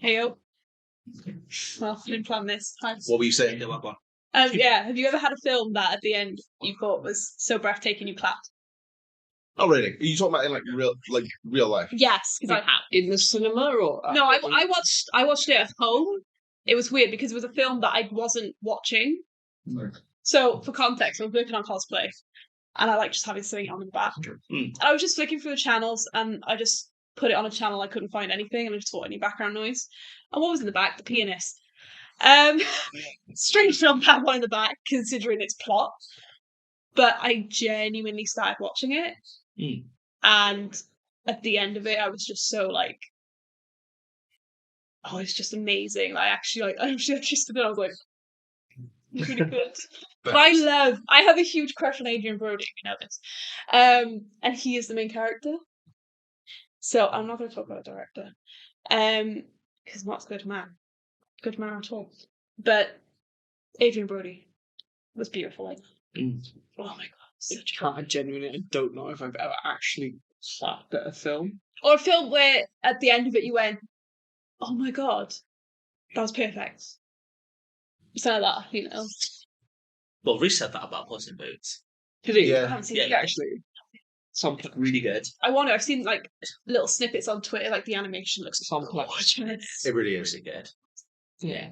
Heyo. Well, I didn't plan this. Hi. What were you saying? Yeah, have you ever had a film that at the end you thought was so breathtaking you clapped? Oh, really? Are you talking about in real life? Yes, because I have. In the cinema or? No, I watched it at home. It was weird because it was a film that I wasn't watching. So, for context, I was working on cosplay, and I like just having something on in the back. And I was just flicking through the channels, and I just put it on a channel I couldn't find anything, and I just thought any background noise. And what was in the back? The pianist. Strange film to have one in the back, considering its plot. But I genuinely started watching it, and at the end of it, I was just so like, oh, it's just amazing. I actually stood there, I was like, it's really good. But I have a huge crush on Adrian Brody, you know this. And he is the main character. So I'm not going to talk about the director. Because Mark's good man at all. But Adrian Brody was beautiful. Like, oh my god, I genuinely don't know if I've ever actually clapped at a film. Or a film where at the end of it you went, oh my god, that was perfect. Something like that, you know. Well, Reece said that about Puss in Boots. Did he? Yeah. I haven't seen it Actually. Something really good. I wonder. I've seen like little snippets on Twitter. Like the animation looks complex. It really is. Really good. Yeah.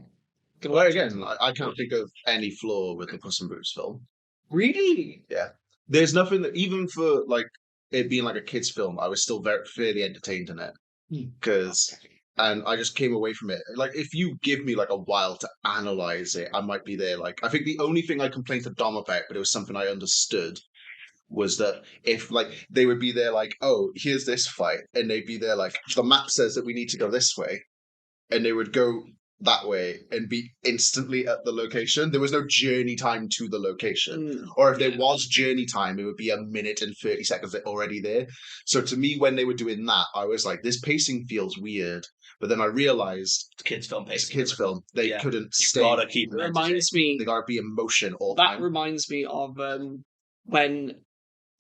Well, again, I can't think of any flaw with the Puss in Boots film. Really? Yeah. There's nothing that, even for like it being like a kids' film, I was still fairly entertained in it. And I just came away from it. Like, if you give me like a while to analyze it, I might be there. Like, I think the only thing I complained to Dom about, but it was something I understood, was that if like they would be there like, oh, here's this fight, and they'd be there like, the map says that we need to go this way, and they would go that way and be instantly at the location. There was no journey time to the location. Or if there was journey time, it would be 1 minute and 30 seconds they're already there. So to me, when they were doing that, I was like, this pacing feels weird. But then I realised it's a kids' film pacing. It's a kids' film. They couldn't stay. You gotta keep them. It reminds me. They gotta be in motion all the time. That reminds me of when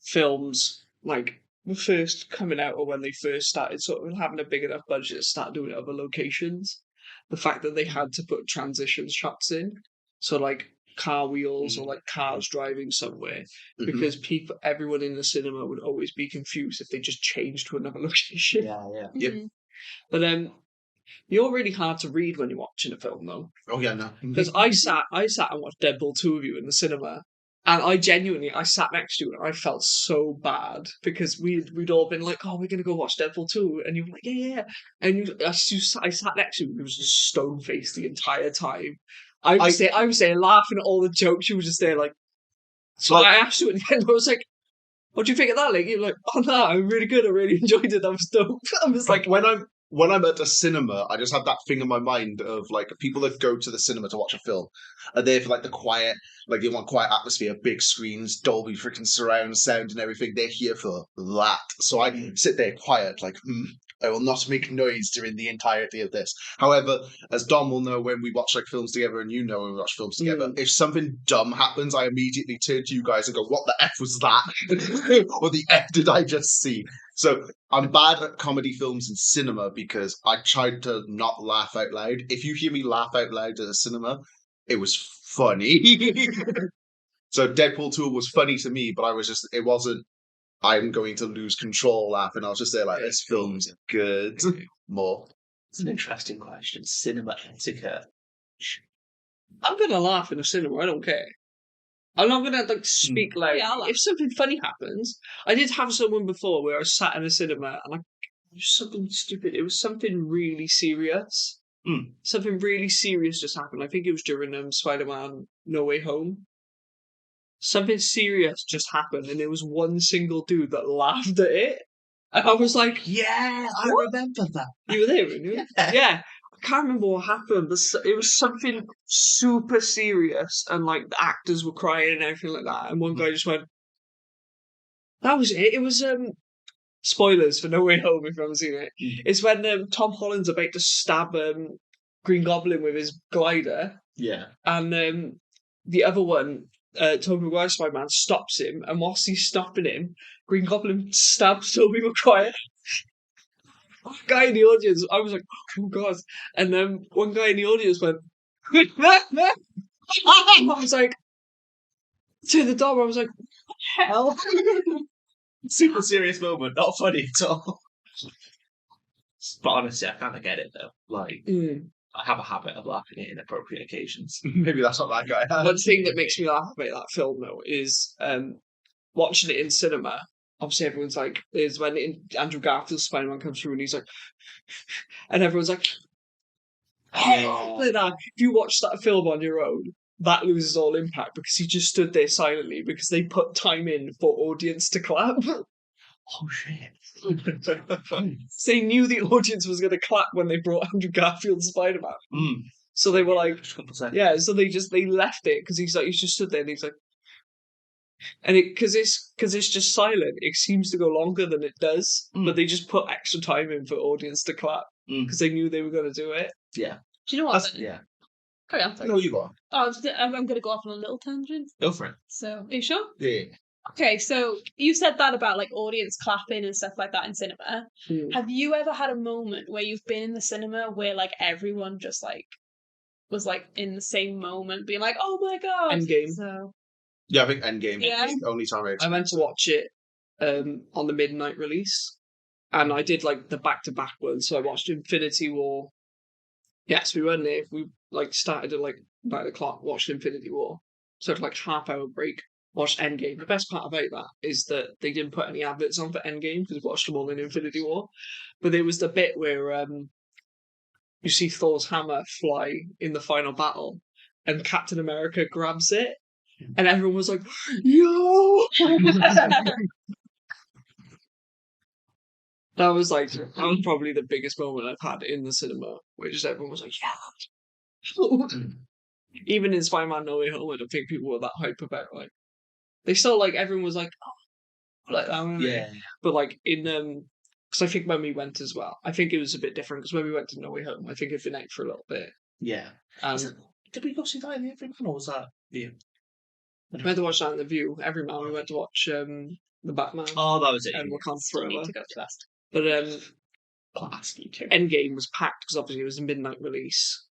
films like were first coming out, or when they first started sort of having a big enough budget to start doing other locations. The fact that they had to put transition shots in, so like car wheels or like cars driving somewhere, because everyone in the cinema would always be confused if they just changed to another location. Yeah. But you're really hard to read when you're watching a film, though. Oh yeah, no. Because I sat and watched Deadpool 2 with you in the cinema, and I sat next to you and I felt so bad because we'd all been like, oh, we're going to go watch Deadpool 2. And you were like, yeah. And I sat next to you and it was just stone-faced the entire time. I was there laughing at all the jokes. You were just there like... So I asked you at the end, I was like, what do you think of that? Like, you're like, oh no, I'm really good. I really enjoyed it. That was dope. I was like... When I'm at a cinema, I just have that thing in my mind of like people that go to the cinema to watch a film are there for like the quiet, like they want quiet atmosphere, big screens, Dolby freaking surround sound and everything. They're here for that. So I sit there quiet, like, I will not make noise during the entirety of this. However, as Dom will know when we watch like films together, and you know when we watch films together, if something dumb happens, I immediately turn to you guys and go, what the F was that? Or the F did I just see? So I'm bad at comedy films in cinema because I tried to not laugh out loud. If you hear me laugh out loud at a cinema, it was funny. So Deadpool 2 was funny to me, but it wasn't, I'm going to lose control laughing. I was just there like, this film's good. More. It's an interesting question. Cinema etiquette. I'm going to laugh in a cinema, I don't care. I'm not going to speak loud. If something funny happens, I did have someone before where I sat in a cinema and it was something stupid. It was something really serious. Something really serious just happened. I think it was during Spider-Man No Way Home. Something serious just happened, and there was one single dude that laughed at it. And I was like, yeah, I remember that. You were there, weren't you? Yeah. I can't remember what happened, but it was something super serious, and like the actors were crying and everything like that. And one guy just went, that was it. It was spoilers for No Way Home if you haven't seen it. It's when Tom Holland's about to stab Green Goblin with his glider. Yeah. And the other one, Tobey Maguire's Spider-Man, stops him, and whilst he's stopping him, Green Goblin stabs Tobey Maguire. one guy in the audience, I was like, oh god. And then one guy in the audience went, I was like, to the door, I was like, what the hell? Super serious moment, not funny at all. But honestly, I kind of get it though. Like, Mm. I have a habit of laughing at inappropriate occasions. Maybe that's what that guy had. One thing that makes me laugh about that film though is watching it in cinema. Obviously, everyone's like, is when Andrew Garfield's Spider-Man comes through and he's like, and everyone's like, like that. If you watch that film on your own, that loses all impact because he just stood there silently because they put time in for audience to clap. Oh shit. So they knew the audience was going to clap when they brought Andrew Garfield's Spider-Man. So they were like, Just a couple of seconds. yeah. So they left it because he's just stood there and he's like, and it because it's just silent. It seems to go longer than it does, but they just put extra time in for audience to clap because they knew they were going to do it. Yeah. Do you know what? Yeah. Carry on. Sorry. No, you go on. Oh, I'm going to go off on a little tangent. Go for it. So, are you sure? Yeah. Okay, so you said that about like audience clapping and stuff like that in cinema. Have you ever had a moment where you've been in the cinema where like everyone just like was like in the same moment, being like, "Oh my god!" Endgame. So Yeah, I think Endgame. Yeah. is the only time I went to watch it on the midnight release, and I did like the back-to-back one. So I watched Infinity War. Yes, we went there. We like started at like 9 o'clock, watched Infinity War. So it's like half-hour break. Watched Endgame. The best part about that is that they didn't put any adverts on for Endgame because we watched them all in Infinity War. But there was the bit where you see Thor's hammer fly in the final battle, and Captain America grabs it, and everyone was like, "Yo!" That was probably the biggest moment I've had in the cinema, where just everyone was like, "Yeah!" Even in Spider-Man: No Way Home, I don't think people were that hype about like. They still like everyone was like, "Oh," like that. Yeah. But like in because I think when we went as well, I think it was a bit different because when we went to No Way Home, I think it'd been out for a little bit. Yeah. Did we go see that in the Everyman or was that you? We went to watch that in the View. Every man we went to watch the Batman Oh, that was it. and Wakanda still need Forever. to go to that. But Class, you too. Endgame was packed because obviously it was a midnight release.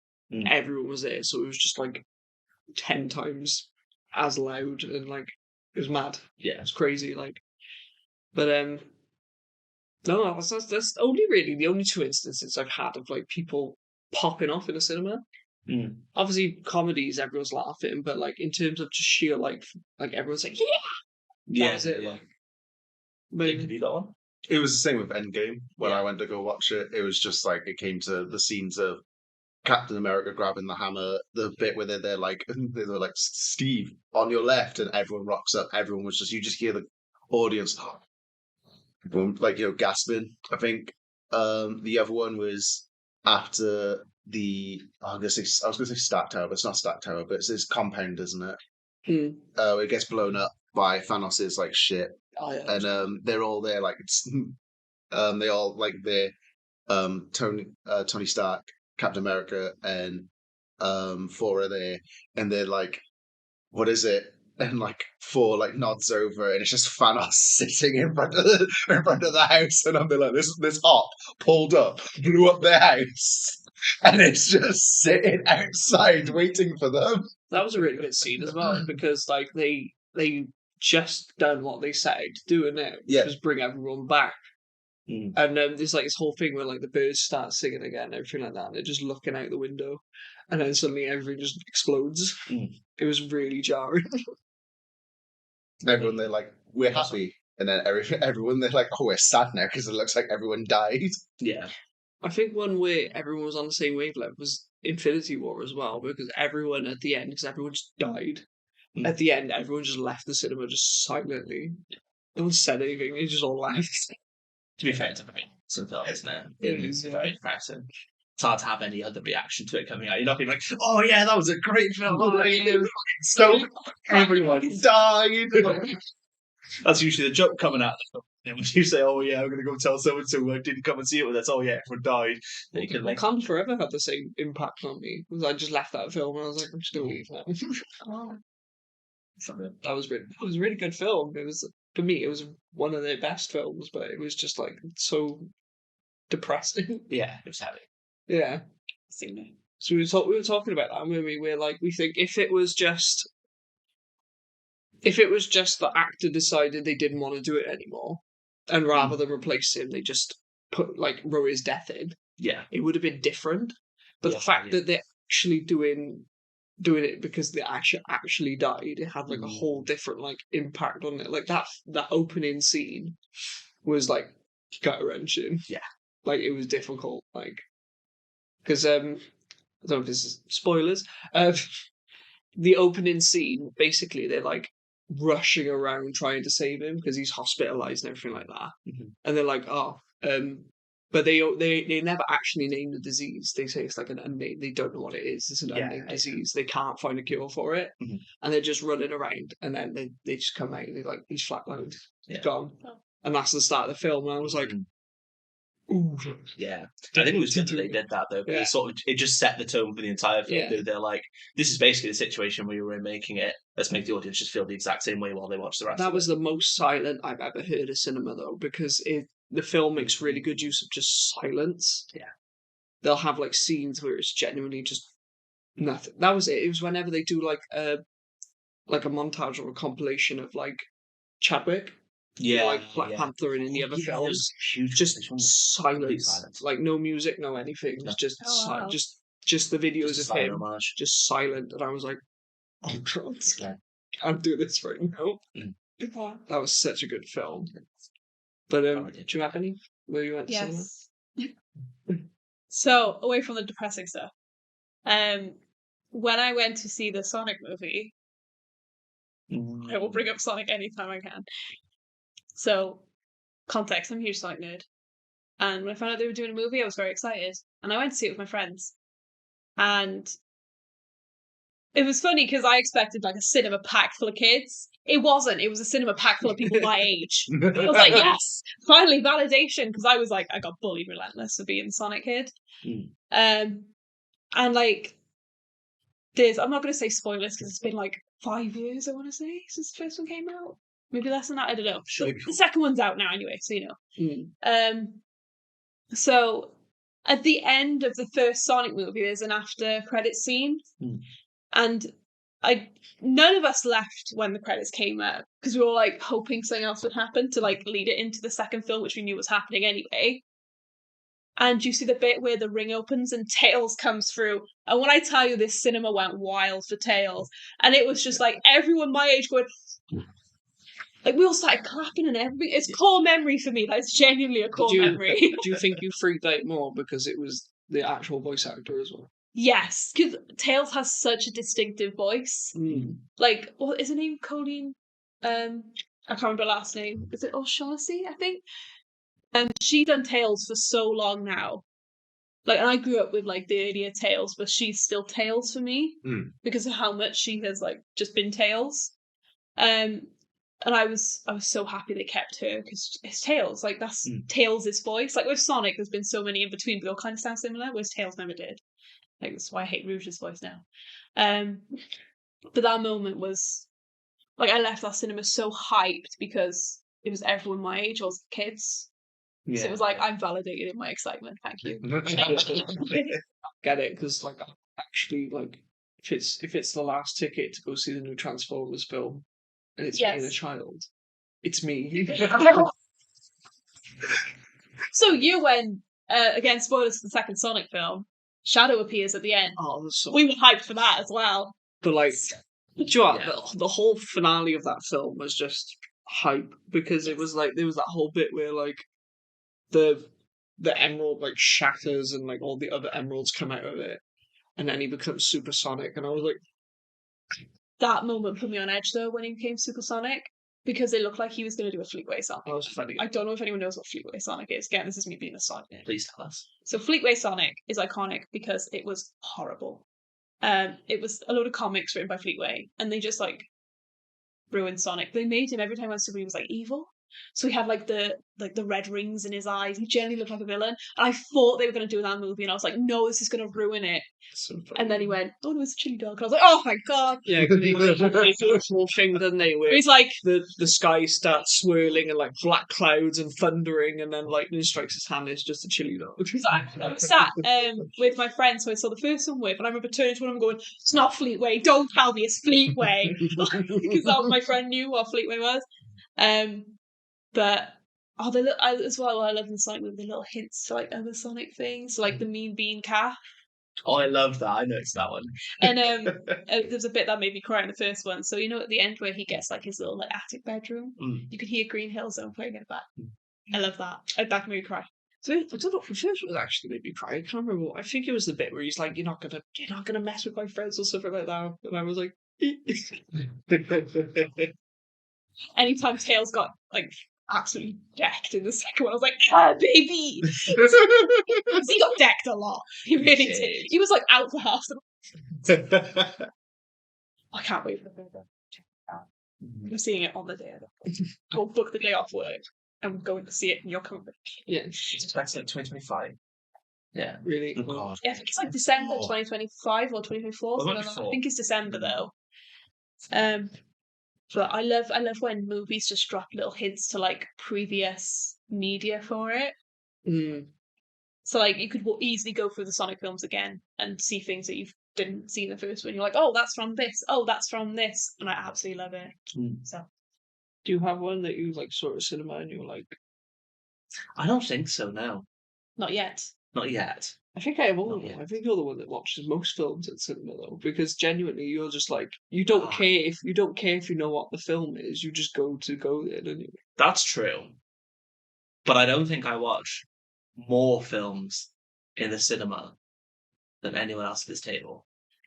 Everyone was there, so it was just like 10 times as loud and like it was mad. Yeah. It was crazy, like. But no, that's only really the only two instances I've had of like people popping off in a cinema. Obviously, comedies everyone's laughing, but like in terms of just sheer like everyone's like yeah, that was it. Yeah. Like, Jake, have you got one? It was the same with Endgame when Yeah. I went to go watch it. It was just like it came to the scenes of Captain America grabbing the hammer, the bit where they're like they're like Steve on your left, and everyone rocks up. Everyone was just you just hear the audience, everyone, like gasping. I think the other one was after the I was gonna say Stark Tower, but it's not Stark Tower, but it's this compound, isn't it? It gets blown up by Thanos' like shit. Oh, yeah. And they're all there like it's they all like they're Tony Stark, Captain America, and Thor are there, and they're like, what is it? And like Thor like nods over, and it's just Thanos sitting in front of the house, and I'm like, this op pulled up, blew up their house, and it's just sitting outside waiting for them. That was a really good scene as well because like they just done what they set out to do in it, which was bring everyone back. And there's like this whole thing where like the birds start singing again, everything like that, and they're just looking out the window, and then suddenly everything just explodes. It was really jarring. Everyone they're like, we're happy, and then everyone they're like, oh, we're sad now because it looks like everyone died. Yeah. I think one way everyone was on the same wavelength was Infinity War as well, because everyone at the end, because everyone just died. At the end, everyone just left the cinema just silently. No one said anything. They just all left. To be fair, it's a very some film, isn't it? It's very depressing. It's hard to have any other reaction to it coming out. You're not being like, oh yeah, that was a great film. Oh, yeah, so everyone died. That's usually the joke coming out. And when you say, oh yeah, I'm going to go tell someone so I didn't come and see it with us. Oh yeah, everyone died. Then you can like, Wakanda Forever had the same impact on me because I just left that film and I was like, I'm just going to leave now. That was really, it was a really good film. It was for me, it was one of their best films, but it was just like so depressing. Yeah, it was heavy. Yeah. Seen it. So we were talking about that, weren't we? We're like, we think if it was just the actor decided they didn't want to do it anymore, and rather than replace him, they just wrote his death in, Yeah. it would have been different. But the fact that they're actually doing it because the actor actually died, it had like a whole different like impact on it. Like that opening scene was like gut wrenching. Yeah. Like it was difficult. Like because I don't know if this is spoilers. The opening scene, basically, they're like rushing around trying to save him because he's hospitalized and everything like that. Mhm. And they're like, but they never actually name the disease. They say it's like an unnamed. They don't know what it is. It's an unnamed disease. They can't find a cure for it, and they're just running around. And then they just come out and they're like, he's flatlined, he's gone, and that's the start of the film. And I was like, ooh, yeah. I think it was good that they did that though. Because it just set the tone for the entire film. Yeah. They're like, this is basically the situation we were making it. Let's make the audience just feel the exact same way while they watch the rest. That was the most silent I've ever heard a cinema though, because the film makes really good use of just silence. Yeah. They'll have like scenes where it's genuinely just nothing. That was it. It was whenever they do like a montage or a compilation of like Chadwick, like Black Panther and in the other films, just silence, like no music, no anything. It's just just the videos of him, just silent. And I was like, oh God, can't do this right now. That was such a good film. But do you have any where you went to cinema? Yes. So away from the depressing stuff, when I went to see the Sonic movie, I will bring up Sonic anytime I can. So, context: I'm a huge Sonic nerd, and when I found out they were doing a movie, I was very excited, and I went to see it with my friends, and it was funny because I expected like a cinema packed full of kids. It wasn't. It was a cinema packed full of people my age. I was like, yes, finally validation, because I was like, I got bullied relentless for being a Sonic kid. And like, I'm not going to say spoilers because it's been like 5 years, I want to say, since the first one came out. Maybe less than that. I don't know. Sure. The second one's out now anyway, so you know. So at the end of the first Sonic movie, there's an after credits scene, and none of us left when the credits came out because we were like hoping something else would happen to like lead it into the second film, which we knew was happening anyway. And you see the bit where the ring opens and Tails comes through, and when I tell you, this cinema went wild for Tails, and it was just like everyone my age going. Like, we all started clapping and everything. It's core memory for me. That's genuinely a core memory. Do you think you freaked out more because it was the actual voice actor as well? Yes, because Tails has such a distinctive voice. Like, what is her name? Colleen? I can't remember her last name. Is it O'Shaughnessy, I think? And she's done Tails for so long now. Like, and I grew up with like the idea of Tails, but she's still Tails for me because of how much she has like just been Tails. And I was so happy they kept her because it's Tails. Like, that's Tails' voice. Like, with Sonic, there's been so many in between, but they all kind of sound similar, whereas Tails never did. Like, that's why I hate Rouge's voice now. But that moment was, like, I left that cinema so hyped because it was everyone my age, I was kids. Yeah. So it was like, I'm validated in my excitement. Thank you. Get it? Because, like, actually, like, if it's the last ticket to go see the new Transformers film, and it's me and a child. It's me. So you went, again, spoilers for the second Sonic film, Shadow appears at the end. Oh, we were hyped for that as well. But like, do you know what? The whole finale of that film was just hype because it was like, there was that whole bit where like the emerald like shatters and like all the other emeralds come out of it, and then he becomes supersonic, and I was like, that moment put me on edge though when he became supersonic, because it looked like he was going to do a Fleetway Sonic. That was funny. I don't know if anyone knows what Fleetway Sonic is. Again, this is me being a Sonic nerd. Please tell us. So Fleetway Sonic is iconic because it was horrible. It was a load of comics written by Fleetway, and they just like ruined Sonic. They made him every time on Super, he was like evil. So he had like the red rings in his eyes. He generally looked like a villain. And I thought they were going to do that movie, and I was like, no, this is going to ruin it. So And then he went, oh no, it's a chili dog. And I was like, oh my god. yeah, because they do a whole thing, didn't they? Where He's like, the sky starts swirling and like black clouds and thundering, and then lightning strikes his hand. It's just a chili dog. so I was sat with my friends who I saw the first one with, and I remember turning to one of them going, it's not Fleetway, don't tell me it's Fleetway. Because my friend knew what Fleetway was. But as well, I love in Sonic with the little hints to like other Sonic things, like the Mean Bean Calf. Oh, I love that. I noticed that one. And there's a bit that made me cry in the first one. So you know at the end where he gets like his little like attic bedroom, you can hear Green Hill Zone playing in the back. I love that. That made me cry. So I don't know. The first one was actually made me cry. I can't remember what. I think it was the bit where he's like, "You're not gonna mess with my friends" or something like that. And I was like, anytime Tails got like absolutely decked in the second one, I was like, ah, baby. He got decked a lot. He really did. He was like out for half the. I can't wait for the third one. I'm seeing it on the day. We'll book the day off work and we're going to see it, and you're coming with me. yeah, It's back to 2025. Yeah. really. Oh, God. Yeah, I think it's like December 2025 or 2024. Well, I not don't know. I before. think it's December though. But I love when movies just drop little hints to like previous media for it. Mm. So like you could easily go through the Sonic films again and see things that you didn't see in the first one. You're like, oh, that's from this. Oh, that's from this, and I absolutely love it. So Do you have one that you like saw at cinema and you were like? I don't think so. No, not yet. not yet. I think I have all Not of them. yet. I think you're the one that watches most films at cinema though, because genuinely you're just like you don't care if you know what the film is. You just go there, don't you? That's true. But I don't think I watch more films in the cinema than anyone else at this table.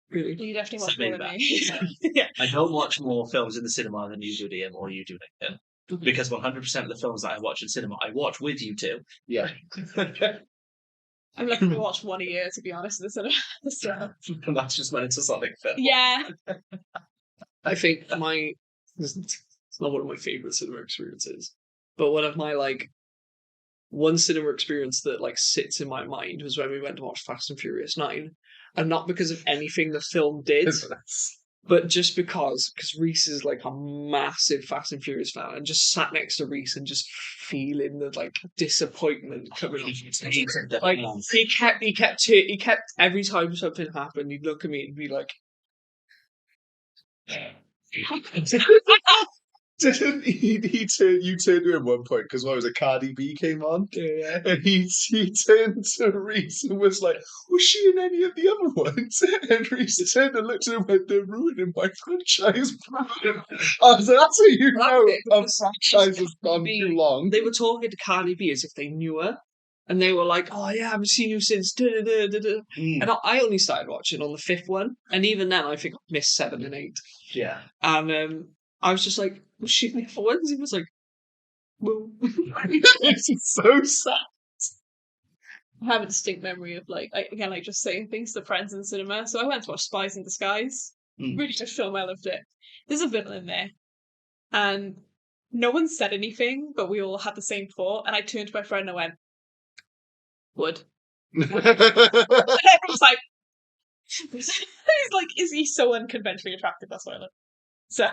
Really? You definitely watch Something more than about me. Yeah. I don't watch more films in the cinema than you do, Liam, or you do, Nathan. Because 100% of the films that I watch in cinema, I watch with you two. Yeah. I'm lucky to watch one a year, to be honest, in the cinema. So And that's just when it's a Sonic film. yeah. I think it's not one of my favorite cinema experiences, but one of my like one cinema experience that like sits in my mind was when we went to watch Fast and Furious 9, and not because of anything the film did, but just because Reese is like a massive Fast and Furious fan, and just sat next to Reese and just feeling the like disappointment coming on. Like he kept every time something happened, he'd look at me and be like, Didn't he turn you turned to him one point because what was it, Cardi B came on? yeah. And he turned to Reese and was like, was she in any of the other ones? And Reese turned and looked at him and went, they're ruining my franchise. I was like, that's how you know a franchise has gone too long. They were talking to Cardi B as if they knew her. And they were like, oh yeah, I haven't seen you since da-da-da-da-da. And I only started watching on the 5th one. And even then, I think I missed 7 and 8. Yeah. And I was just like, was she in the other ones? He was like, well. It's so sad. I have a distinct memory of like just saying things to friends in the cinema. So I went to watch Spies in Disguise. Really good film, I loved it. There's a villain in there, and no one said anything, but we all had the same thought. And I turned to my friend and I went, "Would." And I was like, "He's like, is he so unconventionally attractive?" That's why I love. So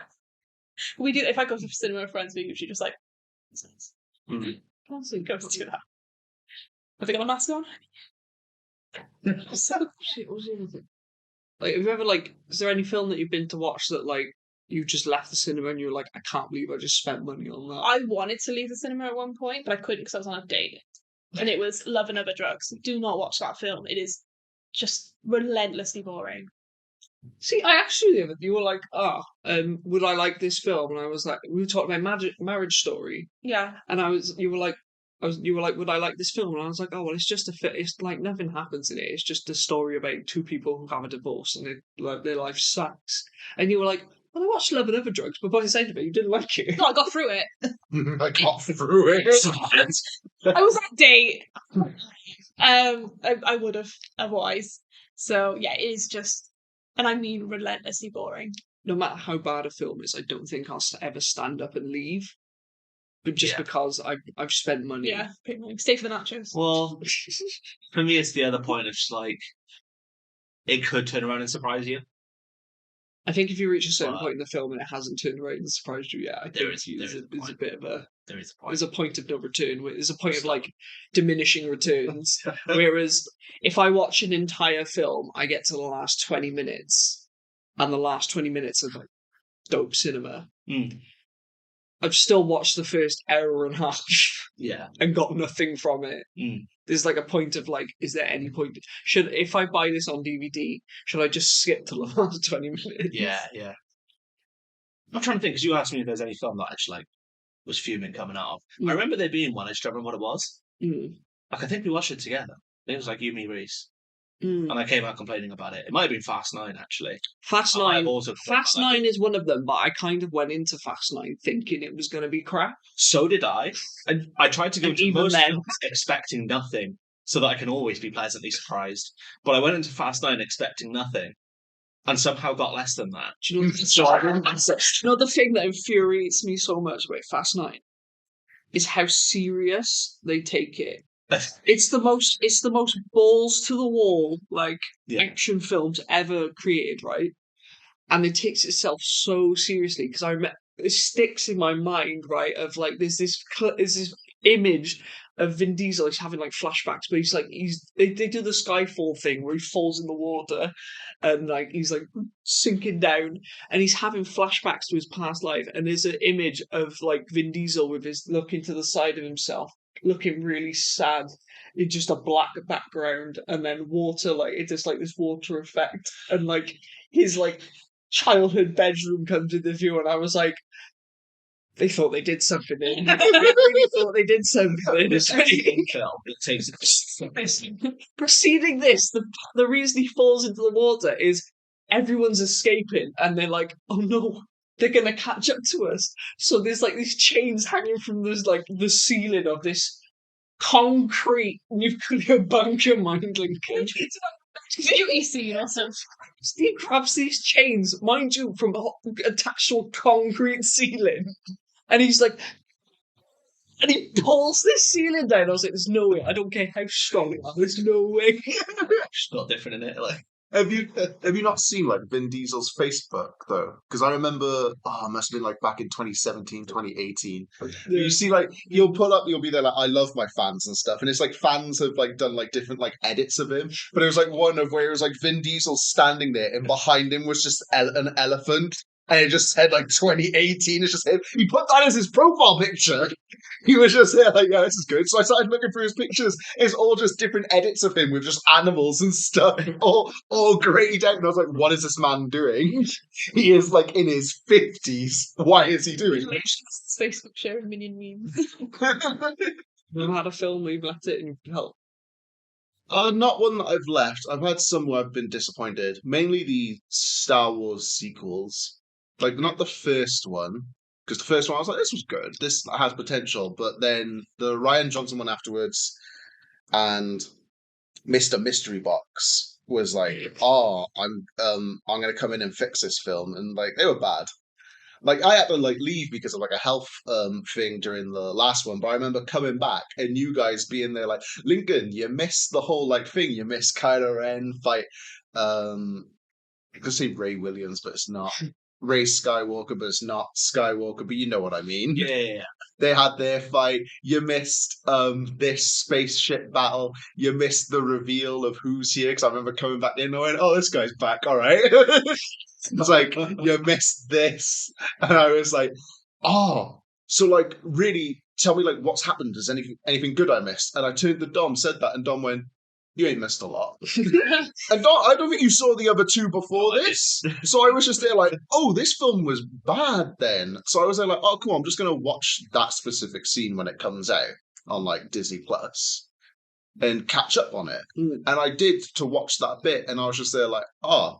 we do. If I go to cinema with friends, we usually just like, "It's nice." Also, go to do that. Have they got a mask on? So shit, what was the other thing? Like, have you ever like? Is there any film that you've been to watch that like you just left the cinema and you're like, I can't believe I just spent money on that? I wanted to leave the cinema at one point, but I couldn't because I was on a date, and it was Love and Other Drugs. Do not watch that film. It is just relentlessly boring. See, I actually you were like, would I like this film? And I was like, we were talking about Marriage Story, Yeah, and you were like, would I like this film? And I was like, oh well, it's just it's like nothing happens in it. It's just a story about 2 people who have a divorce and their life sucks. And you were like, well, I watched Love and Other Drugs, but by the end of it, you didn't like it. no, I got through it. I got through it. I was on a date. I would have otherwise. So yeah, it is just, and I mean relentlessly boring. No matter how bad a film is, I don't think I'll ever stand up and leave. but just Yeah. because I've spent money. Yeah, pretty much. Stay for the nachos. Well, for me, it's the other point of just like it could turn around and surprise you. I think if you reach a certain But- point in the film and it hasn't turned around and surprised you yet, I There think is there's a a point. bit of a There is a point. there's a point of no return. There's a point of like diminishing returns. Whereas if I watch an entire film, I get to the last 20 minutes, and the last 20 minutes of like dope cinema. Mm. I've still watched the first hour and a half Yeah. and got nothing from it. Mm. There's like a point of like, is there any point? If I buy this on DVD, should I just skip to the last 20 minutes? Yeah. I'm trying to think because you asked me if there's any film that I just like was fuming coming out of. Mm. I remember there being one. I just don't remember what it was. Mm. Like I think we watched it together. I think it was like you, me, Reese, Mm. and I came out complaining about it. It might have been Fast 9 actually. Fast I might have 9. also Fast complained about 9 is one of them, but I kind of went into Fast 9 thinking it was going to be crap. So did I. And I tried to go And to even most then- films expecting nothing, so that I can always be pleasantly surprised. But I went into Fast 9 expecting nothing, and somehow got less than that. Do you know, the thing that infuriates me so much about Fast 9 is how serious they take it. It's the most balls to the wall like Yeah. action films ever created, right? And it takes itself so seriously because it sticks in my mind, right? Of like there's this image of Vin Diesel. He's having like flashbacks, but they do the Skyfall thing where he falls in the water and like he's like sinking down, and he's having flashbacks to his past life. And there's an image of like Vin Diesel with his looking to the side of himself, looking really sad. It's just a black background, and then water, like it's just like this water effect, and like his like childhood bedroom comes into view, and I was like, they thought they did something in. They really thought they did something. This film, it takes Preceding this, the reason he falls into the water is everyone's escaping, and they're like, oh no, they're gonna catch up to us. So there's like these chains hanging from the ceiling of this concrete nuclear bunker mine Lincoln. Beauty scene also. Steve grabs these chains, mind you, from attached to a concrete ceiling, and he's like, and he pulls this ceiling down. I was like, "There's no way. I don't care how strong it is. There's no way." It's not different in it. Like Have you not seen like Vin Diesel's Facebook though? Because I remember, it must have been like back in 2017, 2018. You see, like you'll be there like, I love my fans and stuff, and it's like fans have like done like different like edits of him. But it was like one of where it was like Vin Diesel standing there, and behind him was just an elephant, and it just said like 2018. It's just him. He put that as his profile picture. He was just there like, yeah, this is good. So I started looking through his pictures. It's all just different edits of him with just animals and stuff, all grayed out. And I was like, what is this man doing? He is like in his 50s. Why is he doing this? Facebook sharing minion memes. I've had a film where you've left it and help. Not one that I've left. I've had some where I've been disappointed. Mainly the Star Wars sequels. Like, not the first one. Because the first one, I was like, this was good. This has potential. But then the Ryan Johnson one afterwards and Mr. Mystery Box was like, I'm going to come in and fix this film. And, like, they were bad. Like, I had to, like, leave because of, like, a health thing during the last one. But I remember coming back and you guys being there like, Lincoln, you missed the whole, like, thing. You missed Kylo Ren fight, I could say Ray Williams, but it's not. Ray Skywalker, but it's not Skywalker, but you know what I mean. yeah. They had their fight. You missed this spaceship battle. You missed the reveal of who's here, because I remember coming back in and I went, oh, this guy's back, all right. It's like, you missed this. And I was like, oh, so like, really, tell me like what's happened. Is anything good I missed? And I turned to Dom, said that, and Dom went, you ain't missed a lot. And Dom, I don't think you saw the other two before this. So I was just there like, oh, this film was bad then. So I was there like, oh, cool, I'm just going to watch that specific scene when it comes out on like Disney Plus and catch up on it. Mm. And I did to watch that bit, and I was just there like, oh,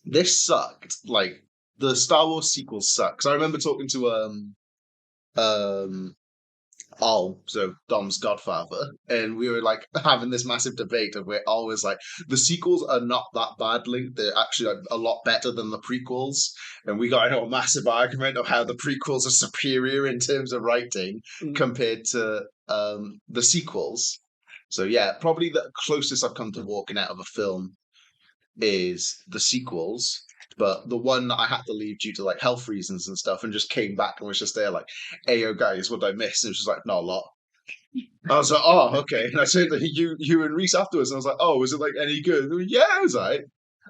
this sucked. Like, the Star Wars sequels suck. 'Cause I remember talking to so Dom's godfather, and we were like having this massive debate of where Al was like, the sequels are not that bad, Link. They're actually like, a lot better than the prequels, and we got into a massive argument of how the prequels are superior in terms of writing compared to the sequels. So yeah, probably the closest I've come to walking out of a film is the sequels. But the one that I had to leave due to like health reasons and stuff, and just came back and was just there like, "Hey, yo, guys, what did I miss?" And it was just like, "Not a lot." I was like, "Oh, okay." And I said to you and Reese afterwards, and I was like, "Oh, was it like any good?" And they were, yeah, it was alright.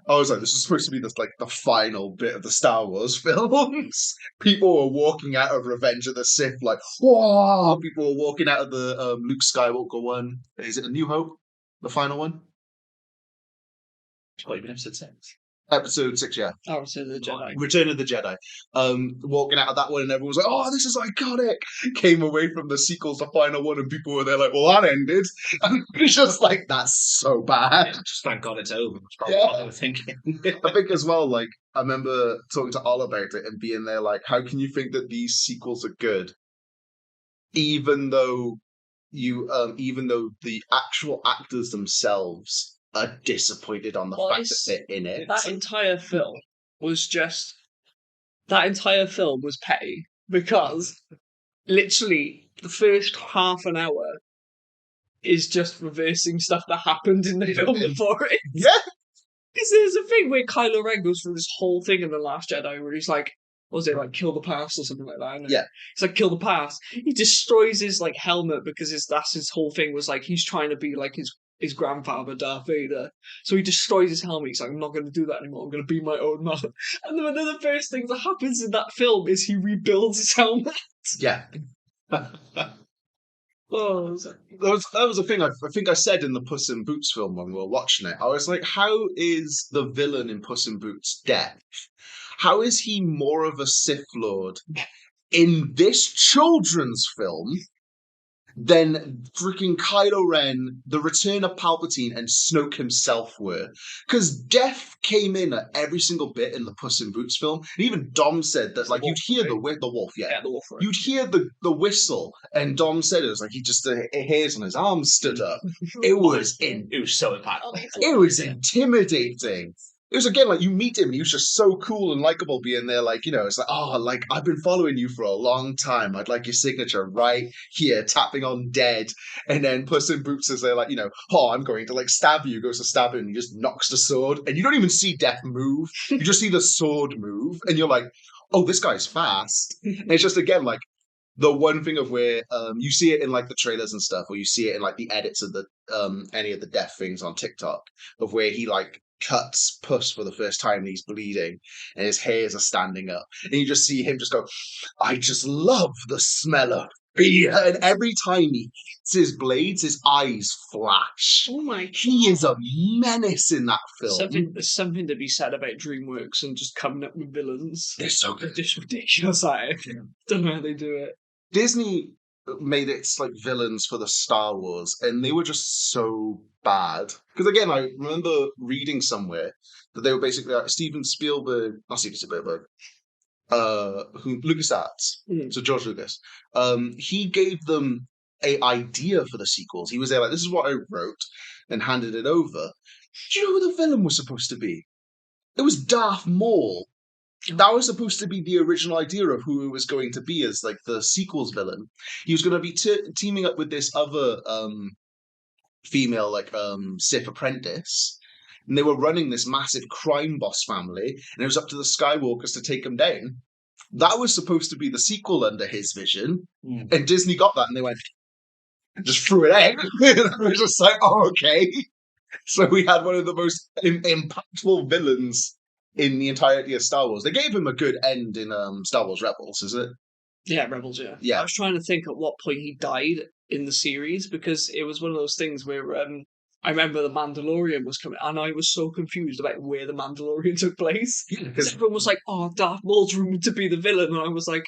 I was like, "This is supposed to be this like the final bit of the Star Wars films." People were walking out of Revenge of the Sith like, "Whoa!" People were walking out of the Luke Skywalker one. Is it A New Hope? The final one? What, even episode 6? Episode 6, yeah. I would say the Jedi. Return of the Jedi. Walking out of that one, and everyone was like, "Oh, this is iconic." Came away from the sequels, the final one, and people were there like, "Well, that ended." And it's just like, that's so bad. Just thank God it's over. That's probably Yeah. what they were thinking. I think as well, like, I remember talking to Al about it and being there like, how can you think that these sequels are good? Even though the actual actors themselves are disappointed on the fact that they're in it. That entire film was petty because literally the first half an hour is just reversing stuff that happened in the film before it. Yeah. Because there's a thing where Kylo Ren goes through this whole thing in The Last Jedi where he's like, what was it, like kill the past or something like that? Yeah. He's like, kill the past. He destroys his like helmet because that's his whole thing was like he's trying to be like his grandfather, Darth Vader. So he destroys his helmet. He's like, I'm not going to do that anymore. I'm going to be my own man. And then one of the first things that happens in that film is he rebuilds his helmet. Yeah. Oh, that was a thing I think I said in the Puss in Boots film when we were watching it. I was like, how is the villain in Puss in Boots deaf? How is he more of a Sith Lord in this children's film than freaking Kylo Ren, the Return of Palpatine, and Snoke himself were? Because death came in at every single bit in the Puss in Boots film. And even Dom said that, like, you'd hear the wolf, yeah. the wolf, right. You'd hear the whistle, and Dom said it was like he just the hairs on his arms stood up. It was so impactful. It was intimidating. It was again like you meet him, he was just so cool and likable being there, like, you know, it's like, oh, like I've been following you for a long time. I'd like your signature right here, tapping on dead. And then Puss in Boots is there, like, you know, oh, I'm going to like stab you, goes to stab him, and he just knocks the sword, and you don't even see Death move. You just see the sword move, and you're like, oh, this guy's fast. And it's just again like the one thing of where you see it in like the trailers and stuff, or you see it in like the edits of the any of the Death things on TikTok, of where he like cuts Puss for the first time and he's bleeding and his hairs are standing up, and you just see him just go, I just love the smell of fear. And every time he hits his blades, his eyes flash. Oh my God. He is a menace in that film. There's something to be said about DreamWorks and just coming up with villains. They're so They're good. just ridiculous. I don't know how they do it. Disney made its like villains for the Star Wars, and they were just so bad. Because again, I remember reading somewhere that they were basically like Steven Spielberg, not Steven Spielberg, who LucasArts, so George Lucas. He gave them an idea for the sequels. He was there like, this is what I wrote, and handed it over. Do you know who the villain was supposed to be? It was Darth Maul. That was supposed to be the original idea of who it was going to be as like the sequels villain. He was going to be teaming up with this other female like Sith apprentice, and they were running this massive crime boss family, and it was up to the Skywalkers to take them down. That was supposed to be the sequel under his vision, and Disney got that, and they went, just threw it out. It was just like, oh, okay. So we had one of the most impactful villains in the entirety of Star Wars. They gave him a good end in Star Wars Rebels, is it? Yeah, Rebels, yeah. Yeah. I was trying to think at what point he died in the series, because it was one of those things where I remember The Mandalorian was coming, and I was so confused about where The Mandalorian took place. Because everyone was like, oh, Darth Maul's rumored to be the villain, and I was like,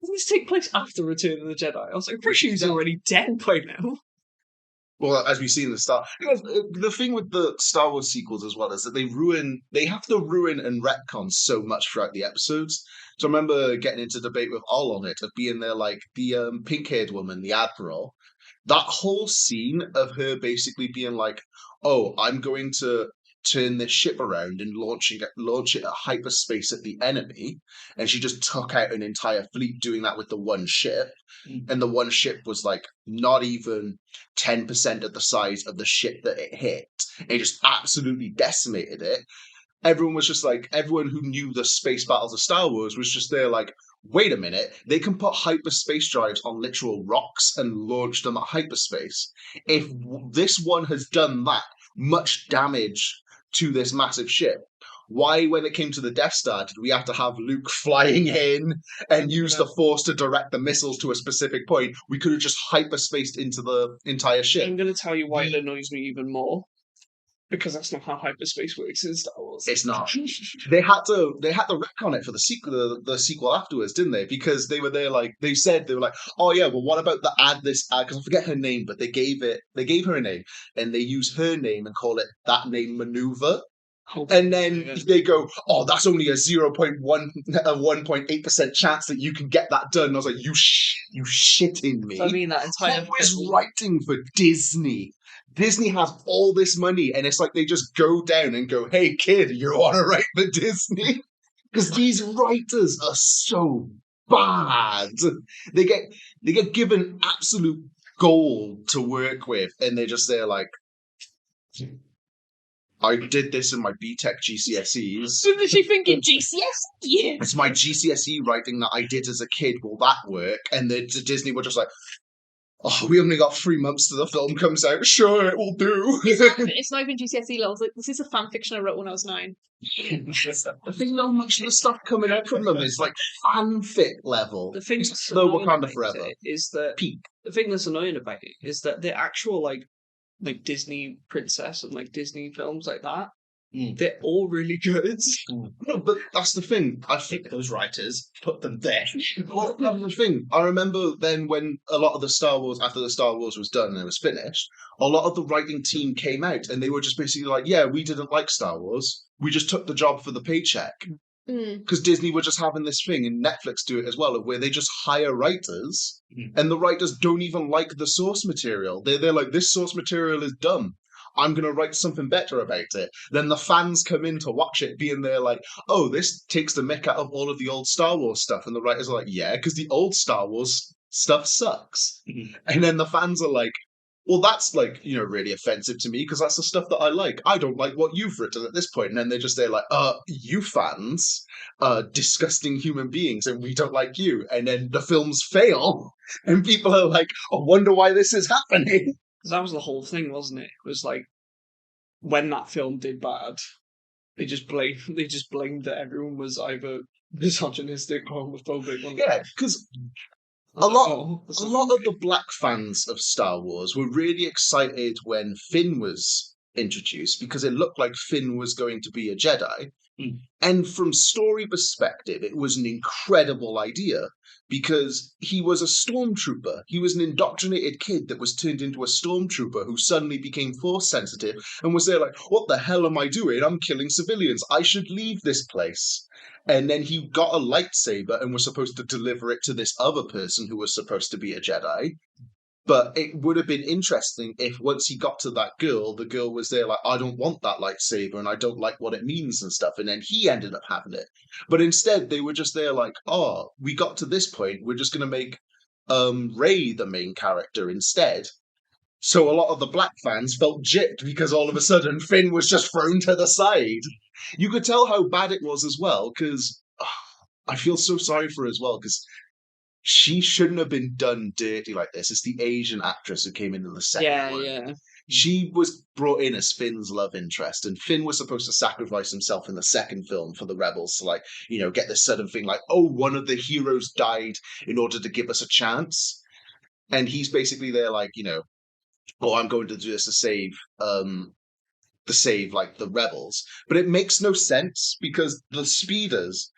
doesn't this take place after Return of the Jedi? I was like, pretty sure he's already dead by now. Well, as we see in the the thing with the Star Wars sequels as well is that they have to ruin and retcon so much throughout the episodes So I remember getting into debate with Ol on it, of being there like the pink-haired woman, the Admiral. That whole scene of her basically being like, "Oh, I'm going to turn this ship around and launch it at hyperspace at the enemy," and she just took out an entire fleet doing that with the one ship, and the one ship was like not even 10% of the size of the ship that it hit. It just absolutely decimated it. Everyone was just like, everyone who knew the space battles of Star Wars was just there like, wait a minute, they can put hyperspace drives on literal rocks and launch them at hyperspace. If this one has done that much damage to this massive ship, why, when it came to the Death Star, did we have to have Luke flying in and use the Force to direct the missiles to a specific point? We could have just hyperspaced into the entire ship. I'm going to tell you why it annoys me even more. Because that's not how hyperspace works in Star Wars. It's not. They had to retcon it for the sequel, the sequel afterwards, didn't they? Because they were there like they were like, oh yeah, well what about the ad because I forget her name, but they gave her a name and they use her name and call it that name maneuver. And then they go, oh, that's only a 1.8% chance that you can get that done. And I was like, you shitting me? So I mean, that entire Who is writing for Disney? Disney has all this money, and it's like they just go down and go, hey, kid, you want to write for Disney? Because these writers are so bad. They get given absolute gold to work with, and they're just there like, I did this in my BTEC GCSEs. So did she think in GCSE? It's my GCSE writing that I did as a kid. Will that work? And the Disney were just like, oh, we only got 3 months till the film comes out. Sure, it will do. It's not even GCSE levels. Like, this is a fan fiction I wrote when I was 9. I think not much of the stuff coming out from them is like fanfic level. The thing that's no annoying Wakanda about Forever. it is that Peak. the thing that's annoying about it is that the actual like Disney princess and like Disney films like that, they're all really good. No, but that's the thing. I Pick those writers, put them there. Well, that's the thing. I remember then when a lot of the Star Wars, after the Star Wars was done and it was finished, a lot of the writing team came out and they were just basically like, yeah, we didn't like Star Wars. We just took the job for the paycheck. Because Disney were just having this thing, and Netflix do it as well, where they just hire writers, and the writers don't even like the source material. They're like, this source material is dumb. I'm going to write something better about it. Then the fans come in to watch it, being there like, oh, this takes the mick out of all of the old Star Wars stuff. And the writers are like, yeah, because the old Star Wars stuff sucks. And then the fans are like, well, that's like, really offensive to me because that's the stuff that I like. I don't like what you've written at this point. And then they're just there like, you fans are disgusting human beings and we don't like you. And then the films fail and people are like, I wonder why this is happening. That was the whole thing, wasn't it? It was like, when that film did bad, they just blamed that everyone was either misogynistic or homophobic. Yeah, because a lot of the black fans of Star Wars were really excited when Finn was introduced because it looked like Finn was going to be a Jedi. And from story perspective, it was an incredible idea because he was a stormtrooper. He was an indoctrinated kid that was turned into a stormtrooper who suddenly became force sensitive and was there like, what the hell am I doing? I'm killing civilians. I should leave this place. And then he got a lightsaber and was supposed to deliver it to this other person who was supposed to be a Jedi. But it would have been interesting if once he got to that girl, the girl was there like, I don't want that lightsaber and I don't like what it means and stuff. And then he ended up having it. But instead, they were just there like, oh, we got to this point. We're just going to make Rey the main character instead. So a lot of the black fans felt gypped because all of a sudden Finn was just thrown to the side. You could tell how bad it was as well because I feel so sorry for her as well because she shouldn't have been done dirty like this. It's the Asian actress who came into the second one. Yeah. She was brought in as Finn's love interest, and Finn was supposed to sacrifice himself in the second film for the rebels to, get this sudden thing like, oh, one of the heroes died in order to give us a chance. And he's basically there like, oh, I'm going to do this to save the rebels. But it makes no sense because the speeders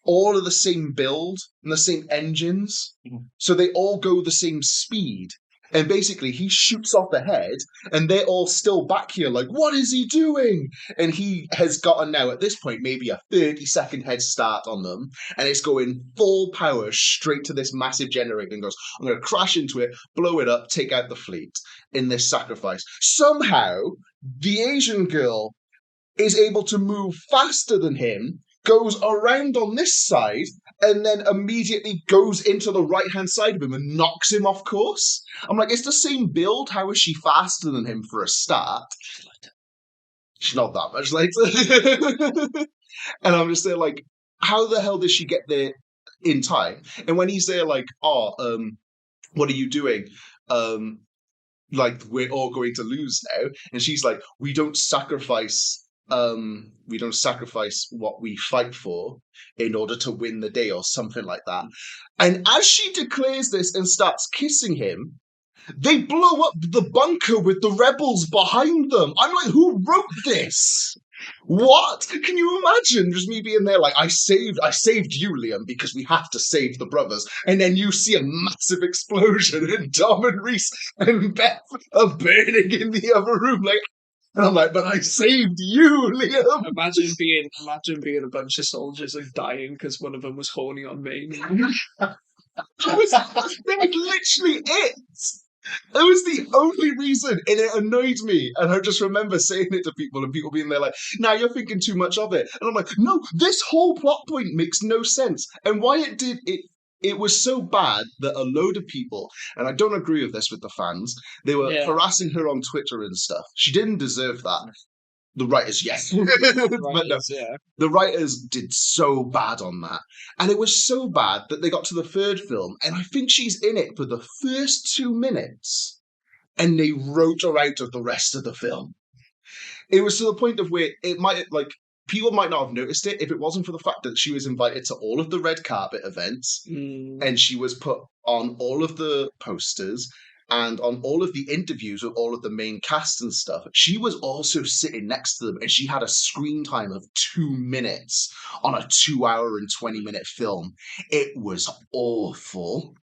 all are the same build and the same engines. So they all go the same speed. And basically, he shoots off ahead, and they're all still back here, like, what is he doing? And he has gotten now, at this point, maybe a 30-second head start on them, and it's going full power straight to this massive generator and goes, I'm going to crash into it, blow it up, take out the fleet in this sacrifice. Somehow, the Asian girl is able to move faster than him, goes around on this side, and then immediately goes into the right-hand side of him and knocks him off course. I'm like, it's the same build. How is she faster than him for a start? She's not that much later. And I'm just there like, how the hell does she get there in time? And when he's there like, what are you doing? Like, we're all going to lose now. And she's like, we don't sacrifice what we fight for in order to win the day or something like that. And as she declares this and starts kissing him, they blow up the bunker with the rebels behind them. I'm like, who wrote this? What? Can you imagine just me being there like, I saved you, Liam, because we have to save the brothers. And then you see a massive explosion and Dom and Reese and Beth are burning in the other room. Like, and I'm like, but I saved you, Liam. Imagine being a bunch of soldiers like dying because one of them was horny on me. That was literally it. That was the only reason, and it annoyed me. And I just remember saying it to people, and people being there like, "Nah, you're thinking too much of it." And I'm like, "No, this whole plot point makes no sense." And why it did it was so bad that a load of people, and I don't agree with this with the fans, they were harassing her on Twitter and stuff. She didn't deserve that. The writers, yes. But no, the writers did so bad on that. And it was so bad that they got to the third film, and I think she's in it for the first 2 minutes, and they wrote her out of the rest of the film. It was to the point of where it might, like, people might not have noticed it if it wasn't for the fact that she was invited to all of the red carpet events, and she was put on all of the posters, and on all of the interviews with all of the main cast and stuff. She was also sitting next to them, and she had a screen time of 2 minutes on a 2 hour and 20-minute film. It was awful.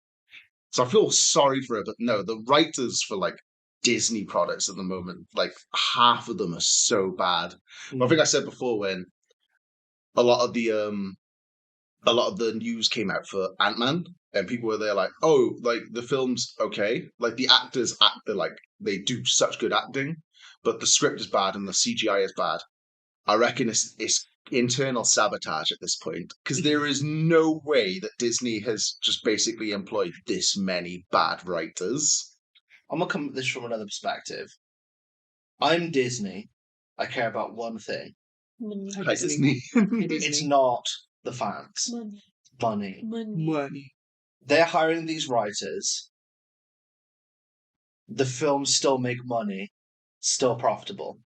So I feel sorry for her, but no, the writers for like Disney products at the moment, like half of them are so bad. I think I said before when a lot of the news came out for Ant-Man, and people were there like, oh, like, the film's okay. Like, the actors they do such good acting, but the script is bad and the CGI is bad. I reckon it's internal sabotage at this point, because there is no way that Disney has just basically employed this many bad writers. I'm going to come at this from another perspective. I'm Disney. I care about one thing. Hi, Disney. It's not the fans. Money. They're hiring these writers. The films still make money, still profitable.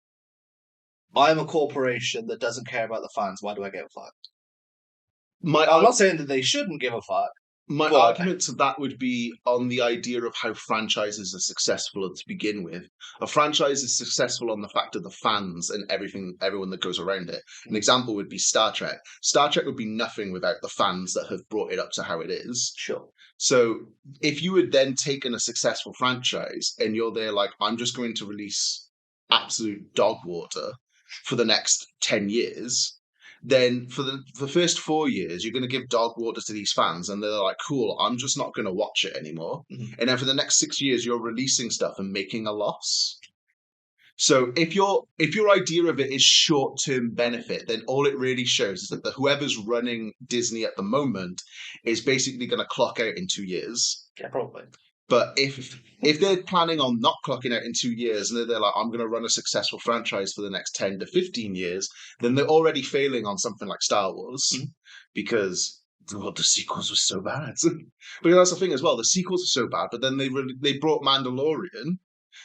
I'm a corporation that doesn't care about the fans. Why do I give a fuck? I'm not saying that they shouldn't give a fuck. My argument to that would be on the idea of how franchises are successful to begin with. A franchise is successful on the fact of the fans and everyone that goes around it. An example would be Star Trek. Star Trek would be nothing without the fans that have brought it up to how it is. Sure. So if you had then taken a successful franchise and you're there like, I'm just going to release absolute dog water for the next 10 years... then for the first 4 years, you're going to give dog water to these fans, and they're like, cool, I'm just not going to watch it anymore. Mm-hmm. And then for the next 6 years, you're releasing stuff and making a loss. So if your idea of it is short-term benefit, then all it really shows is that whoever's running Disney at the moment is basically going to clock out in 2 years. Yeah, probably. But if they're planning on not clocking out in 2 years, and they're like, I'm going to run a successful franchise for the next 10 to 15 years, then they're already failing on something like Star Wars, because the sequels were so bad. But that's the thing as well. The sequels are so bad, but then they brought Mandalorian.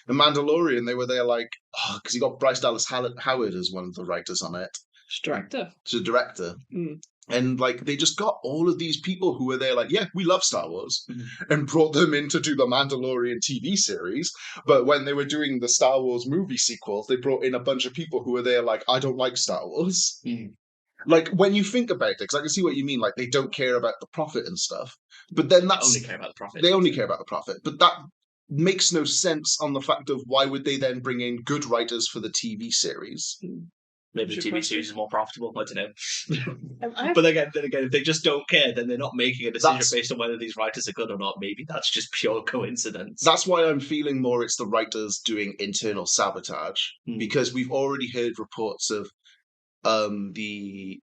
The Mandalorian, they were there like, because you got Bryce Dallas Howard as one of the writers on it. It's a director. And like, they just got all of these people who were there like, yeah, we love Star Wars, and brought them in to do the Mandalorian TV series. But when they were doing the Star Wars movie sequels, they brought in a bunch of people who were there like, I don't like Star Wars. Like, when you think about it, because I can see what you mean, like, they don't care about the profit and stuff. But then that's... They only care about the profit. They only care about the profit. But makes no sense on the fact of why would they then bring in good writers for the TV series. Maybe the TV series is more profitable. I don't know. I've- But again, if they just don't care, then they're not making a decision That's- based on whether these writers are good or not. Maybe that's just pure coincidence. That's why I'm feeling more it's the writers doing internal sabotage, because we've already heard reports of the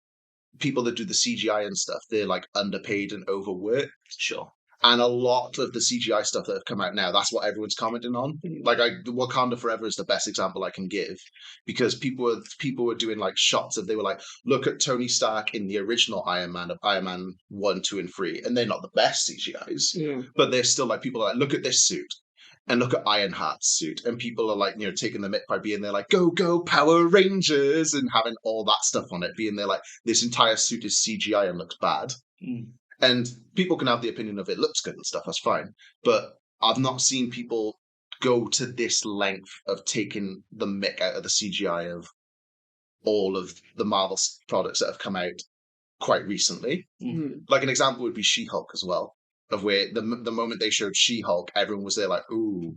people that do the CGI and stuff. They're like underpaid and overworked. Sure. And a lot of the CGI stuff that have come out now, that's what everyone's commenting on. Like, Wakanda Forever is the best example I can give, because people were doing like shots of, they were like, look at Tony Stark in the original Iron Man of Iron Man 1, 2, and 3, and they're not the best CGIs, but they're still like, people are like, look at this suit. And look at Ironheart's suit, and people are like, taking the mick by being there, like, go, go, Power Rangers, and having all that stuff on it, being there like, this entire suit is CGI and looks bad. And people can have the opinion of it looks good and stuff, that's fine. But I've not seen people go to this length of taking the mick out of the CGI of all of the Marvel products that have come out quite recently. Like an example would be She-Hulk as well, of where the moment they showed She-Hulk, everyone was there like, ooh,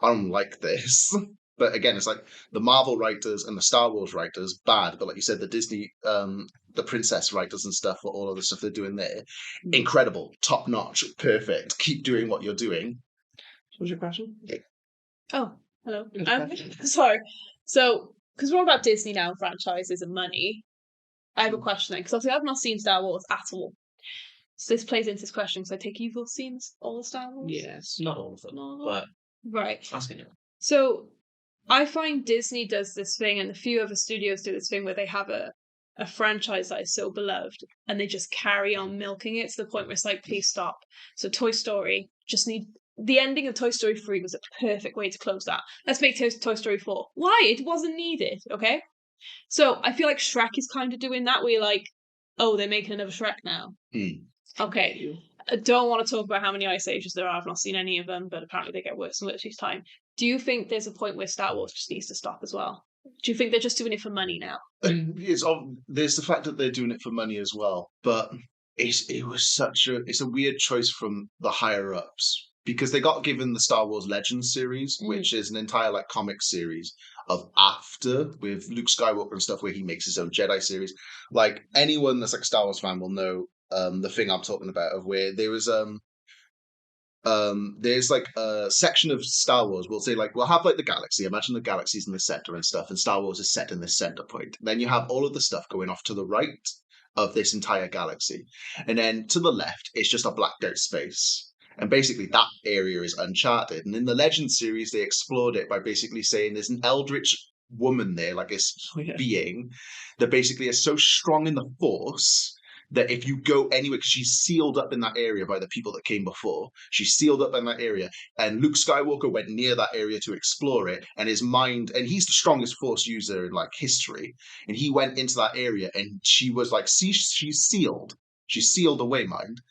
I don't like this. But again, it's like the Marvel writers and the Star Wars writers, bad. But like you said, the Disney, the princess writers and stuff, for all of the stuff they're doing there, incredible, top notch, perfect. Keep doing what you're doing. What was your question? Oh, hello. Sorry. So, because we're all about Disney now, franchises and money, I have a question then, because obviously I've not seen Star Wars at all. So this plays into this question, because I take you've all seen all the Star Wars? Yes. Not all of them, but right. asking you. So I find Disney does this thing, and a few other studios do this thing where they have a franchise that is so beloved, and they just carry on milking it to the point where it's like, please stop. So Toy Story the ending of Toy Story 3 was a perfect way to close that. Let's make Toy Story 4. Why? It wasn't needed, okay? So I feel like Shrek is kind of doing that, where you're like, oh, they're making another Shrek now. Okay. I don't want to talk about how many Ice Ages there are. I've not seen any of them, but apparently they get worse and worse each time. Do you think there's a point where Star Wars just needs to stop as well? Do you think they're just doing it for money now? There's the fact that they're doing it for money as well, but it's a weird choice from the higher ups, because they got given the Star Wars Legends series, which is an entire like comic series of after, with Luke Skywalker and stuff, where he makes his own Jedi series. Like anyone that's like a Star Wars fan will know the thing I'm talking about, of where there was there's like a section of Star Wars, we'll say like, we'll have like the galaxy, imagine the galaxy's in the center and stuff, and Star Wars is set in this center point. Then you have all of the stuff going off to the right of this entire galaxy, and then to the left it's just a blacked out space, and basically that area is uncharted. And in the Legend series they explored it by basically saying there's an eldritch woman there, like this being that basically is so strong in the Force that if you go anywhere, because she's sealed up in that area by the people that came before, she's sealed up in that area, and Luke Skywalker went near that area to explore it, and his mind, and he's the strongest Force user in like history, and he went into that area, and she was like, see, she's sealed away, mind.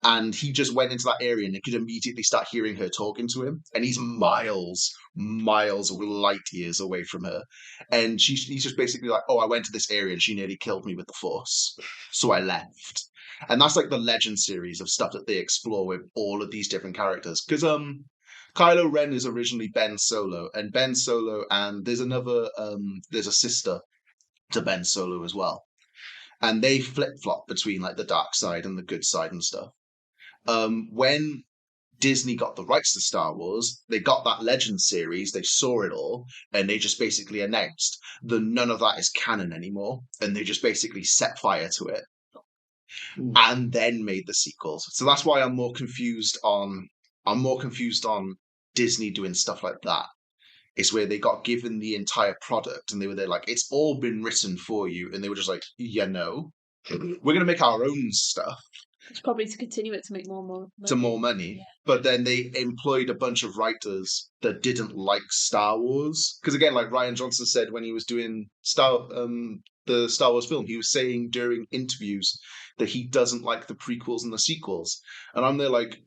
And he just went into that area, and he could immediately start hearing her talking to him. And he's miles, light years away from her. And he's just basically like, oh, I went to this area and she nearly killed me with the Force. So I left. And that's like the Legend series of stuff that they explore with all of these different characters. Because Kylo Ren is originally Ben Solo. And Ben Solo, and there's a sister to Ben Solo as well. And they flip-flop between like the dark side and the good side and stuff. When Disney got the rights to Star Wars, they got that Legend series, they saw it all, and they just basically announced that none of that is canon anymore, and they just basically set fire to it, and then made the sequels. So that's why I'm more confused on Disney doing stuff like that. It's where they got given the entire product, and they were there like, it's all been written for you, and they were just like, yeah, no, we're going to make our own stuff. It's probably to continue it to make more money. To more money. Yeah. But then they employed a bunch of writers that didn't like Star Wars. Because again, like Rian Johnson said when he was doing the Star Wars film, he was saying during interviews that he doesn't like the prequels and the sequels. And I'm there like,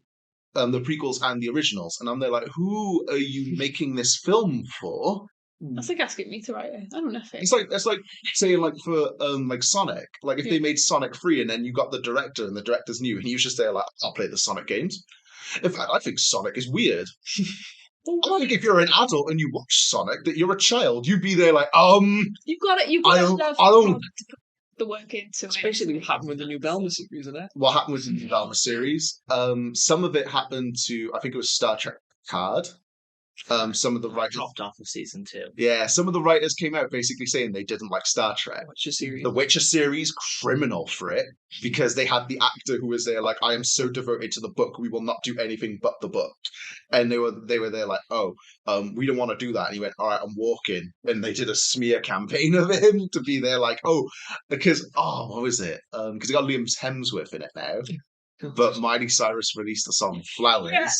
the prequels and the originals. And I'm there like, who are you making this film for? That's like asking me to write it. I don't know if it's like saying like for like Sonic, like if they made Sonic 3 and then you got the director and the director's new and he was just there like, I'll play the Sonic games. In fact, I think Sonic is weird. I think if you're an adult and you watch Sonic, that you're a child, you'd be there like, You've got to I love don't- the product to put the work into It's it. basically what happened with the new Velma series, isn't it? what happened with the new Velma series. Some of it happened to, I think it was Star Trek Card. Some of the writers, Dropped off of season 2. some of the writers came out basically saying they didn't like Star Trek. Witcher series. The Witcher series, criminal for it, because they had the actor who was there like, I am so devoted to the book, we will not do anything but the book. And they were there like, we don't want to do that. And he went, all right, I'm walking. And they did a smear campaign of him to be there like, because, what was it? Because it got Liam Hemsworth in it now. But Miley Cyrus released the song Flowers. Yeah.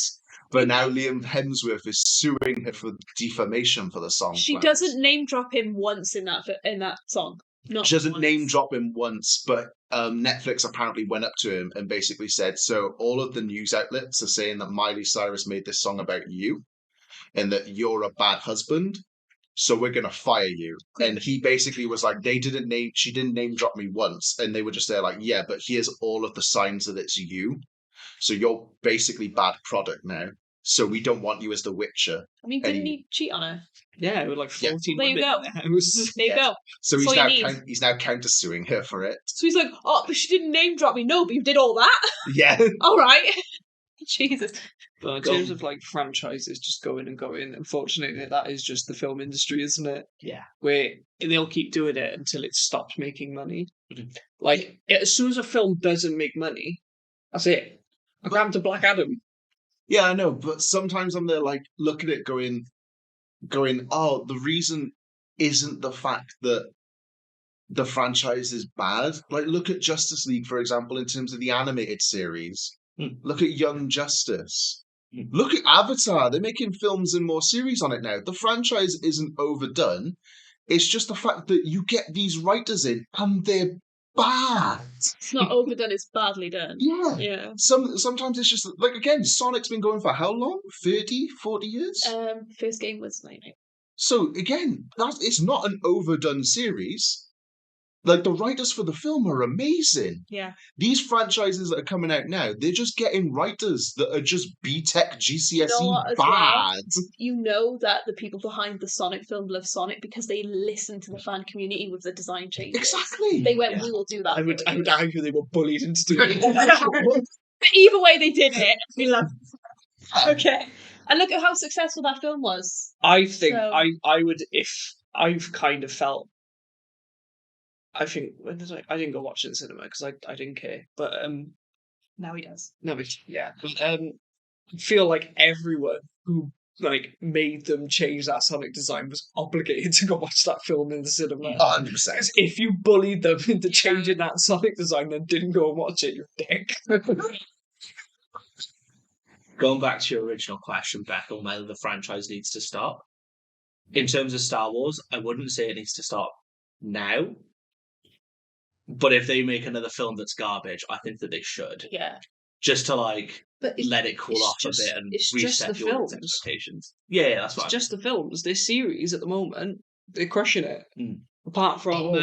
But now Liam Hemsworth is suing her for defamation for the song. She Flowers. doesn't name drop him once in that song. Not She doesn't once. name drop him once, but Netflix apparently went up to him and basically said, so all of the news outlets are saying that Miley Cyrus made this song about you and that you're a bad husband, so we're going to fire you. And he basically was like, she didn't name drop me once. And they were just there like, yeah, but here's all of the signs that it's you. So you're basically bad product now. So we don't want you as the Witcher. I mean, didn't he cheat on her? Yeah, with like 14 There you women go. in the house. There you go. So That's he's all now you need. he's now countersuing her for it. So he's like, but she didn't name drop me. No, but you did all that. Yeah. All right. Jesus. But in terms of like franchises just going and going, unfortunately, that is just the film industry, isn't it? Yeah. Where they'll keep doing it until it stops making money. Mhm. Like, as soon as a film doesn't make money, that's it. I grabbed to Black Adam. Yeah, I know, but sometimes I'm there like looking at it going, the reason isn't the fact that the franchise is bad. Like, look at Justice League, for example, in terms of the animated series. Look at Young Justice. Look at Avatar. They're making films and more series on it now. The franchise isn't overdone. It's just the fact that you get these writers in and they're bad. It's not overdone, it's badly done. Yeah. Yeah. Sometimes it's just like, again, Sonic's been going for how long? 30, 40 years? First game was 99. So again, it's not an overdone series. Like, the writers for the film are amazing. Yeah. These franchises that are coming out now, they're just getting writers that are just B-Tech GCSE You know what, as bad. You know that the people behind the Sonic film love Sonic because they listen to the fan community with the design changes. Exactly. They went, we will do that. I would for you." argue they were bullied into doing it. But either way, they did it. We love it. Okay. And look at how successful that film was. I think So- I would, if I've kind of felt. I think I didn't go watch it in the cinema because I didn't care. But Now he does. no, but yeah. But, I feel like everyone who like made them change that Sonic design was obligated to go watch that film in the cinema. 100%. Because if you bullied them into changing that Sonic design and didn't go and watch it, you're a dick. Going back to your original question, Beth, on whether the franchise needs to stop. In terms of Star Wars, I wouldn't say it needs to stop now. But if they make another film that's garbage, I think that they should. Yeah. Just to like But let it cool it's off just- a bit and it's just reset the the audience films. expectations. Yeah, that's It's what just the films. This series at the moment, they're crushing it. Mm. Apart from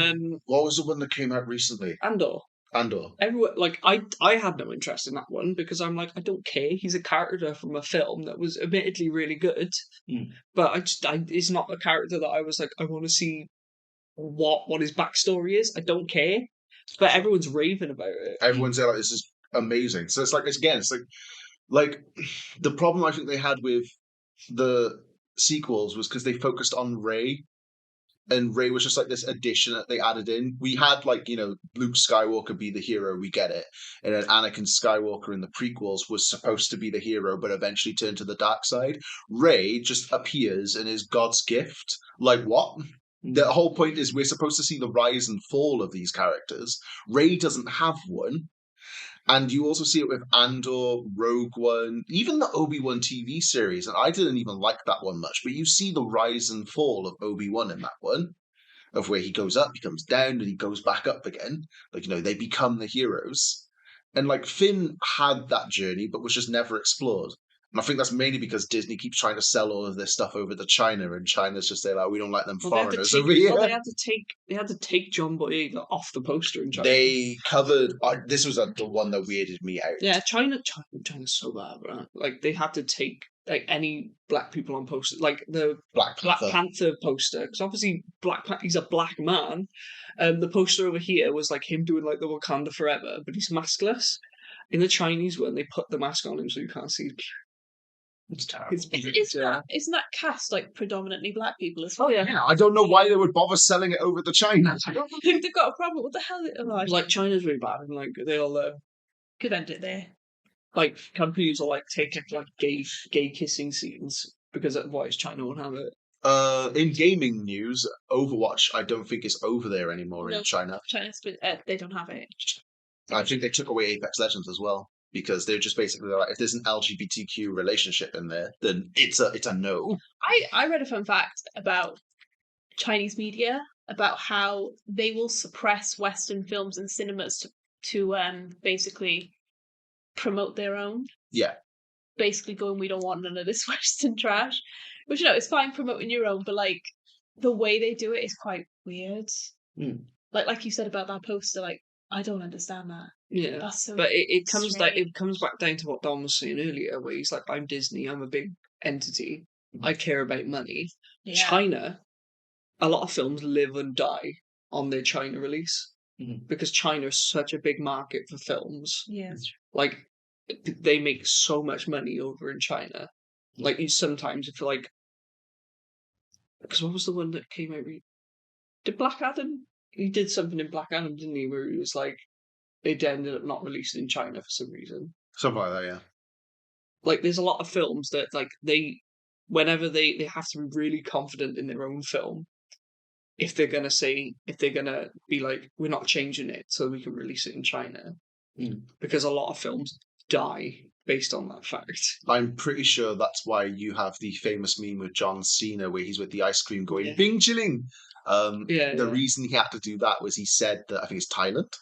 What was the one that came out recently? Andor. Andor. Everyone, like I had no interest in that one because I'm like, I don't care. He's a character from a film that was admittedly really good, but it's not a character that I was like, I want to see what his backstory is. I don't care, but everyone's raving about it. Everyone's there like, this is amazing. So it's like, it's like the problem I think they had with the sequels was because they focused on Rey. And Rey was just like this addition that they added in. We had like, Luke Skywalker be the hero, we get it. And then Anakin Skywalker in the prequels was supposed to be the hero, but eventually turned to the dark side. Rey just appears and is God's gift. Like, what? The whole point is we're supposed to see the rise and fall of these characters. Rey doesn't have one. And you also see it with Andor, Rogue One, even the Obi-Wan TV series. And I didn't even like that one much, but you see the rise and fall of Obi-Wan in that one, of where he goes up, he comes down, and he goes back up again. Like, they become the heroes. And like Finn had that journey, but was just never explored. And I think that's mainly because Disney keeps trying to sell all of this stuff over to China, and China's just there like, we don't like them foreigners over here. Well, they had to take John Boyega off the poster in China. They covered. This was the one that weirded me out. Yeah, China's so bad, right? Like they had to take like any black people on posters, like the Black Black Panther. Panther poster, because obviously he's a black man. The poster over here was like him doing like the Wakanda Forever, but he's maskless. In the Chinese one, they put the mask on him so you can't see It's terrible. his Isn't that cast like predominantly black people as well? Oh yeah, Yeah, I don't know why they would bother selling it over to China. I don't think they've got a problem. What the hell? Oh, like China's really bad, and like they'll could end it there. like companies will like take it like gay kissing scenes because otherwise China won't have it. In gaming news, Overwatch, I don't think it's over there anymore No. in China. China's they don't have it. I think they took away Apex Legends as well because they're just basically like, if there's an LGBTQ relationship in there, then it's a no. I read a fun fact about Chinese media about how they will suppress Western films and cinemas to basically promote their own. Yeah. Basically going, we don't want none of this Western trash. Which, it's fine promoting your own, but like the way they do it is quite weird. Mm. Like you said about that poster, like I don't understand that. Yeah, That's so but it comes strange. it comes back down to what Don was saying earlier, where he's like, "I'm Disney. I'm a big entity. I care about money." Yeah. China, a lot of films live and die on their China release because China is such a big market for films. Yeah. Like they make so much money over in China. Like you sometimes if like, because what was the one that came out? Did Black Adam? He did something in Black Adam, didn't he? Where he was like, it ended up not released in China for some reason. Something like that, yeah. Like there's a lot of films that like whenever they have to be really confident in their own film, if they're gonna be like, we're not changing it so we can release it in China, because a lot of films die based on that fact. I'm pretty sure that's why you have the famous meme with John Cena where he's with the ice cream going, Yeah. Bing chilling. The Yeah. reason he had to do that was he said that, I think it's Thailand,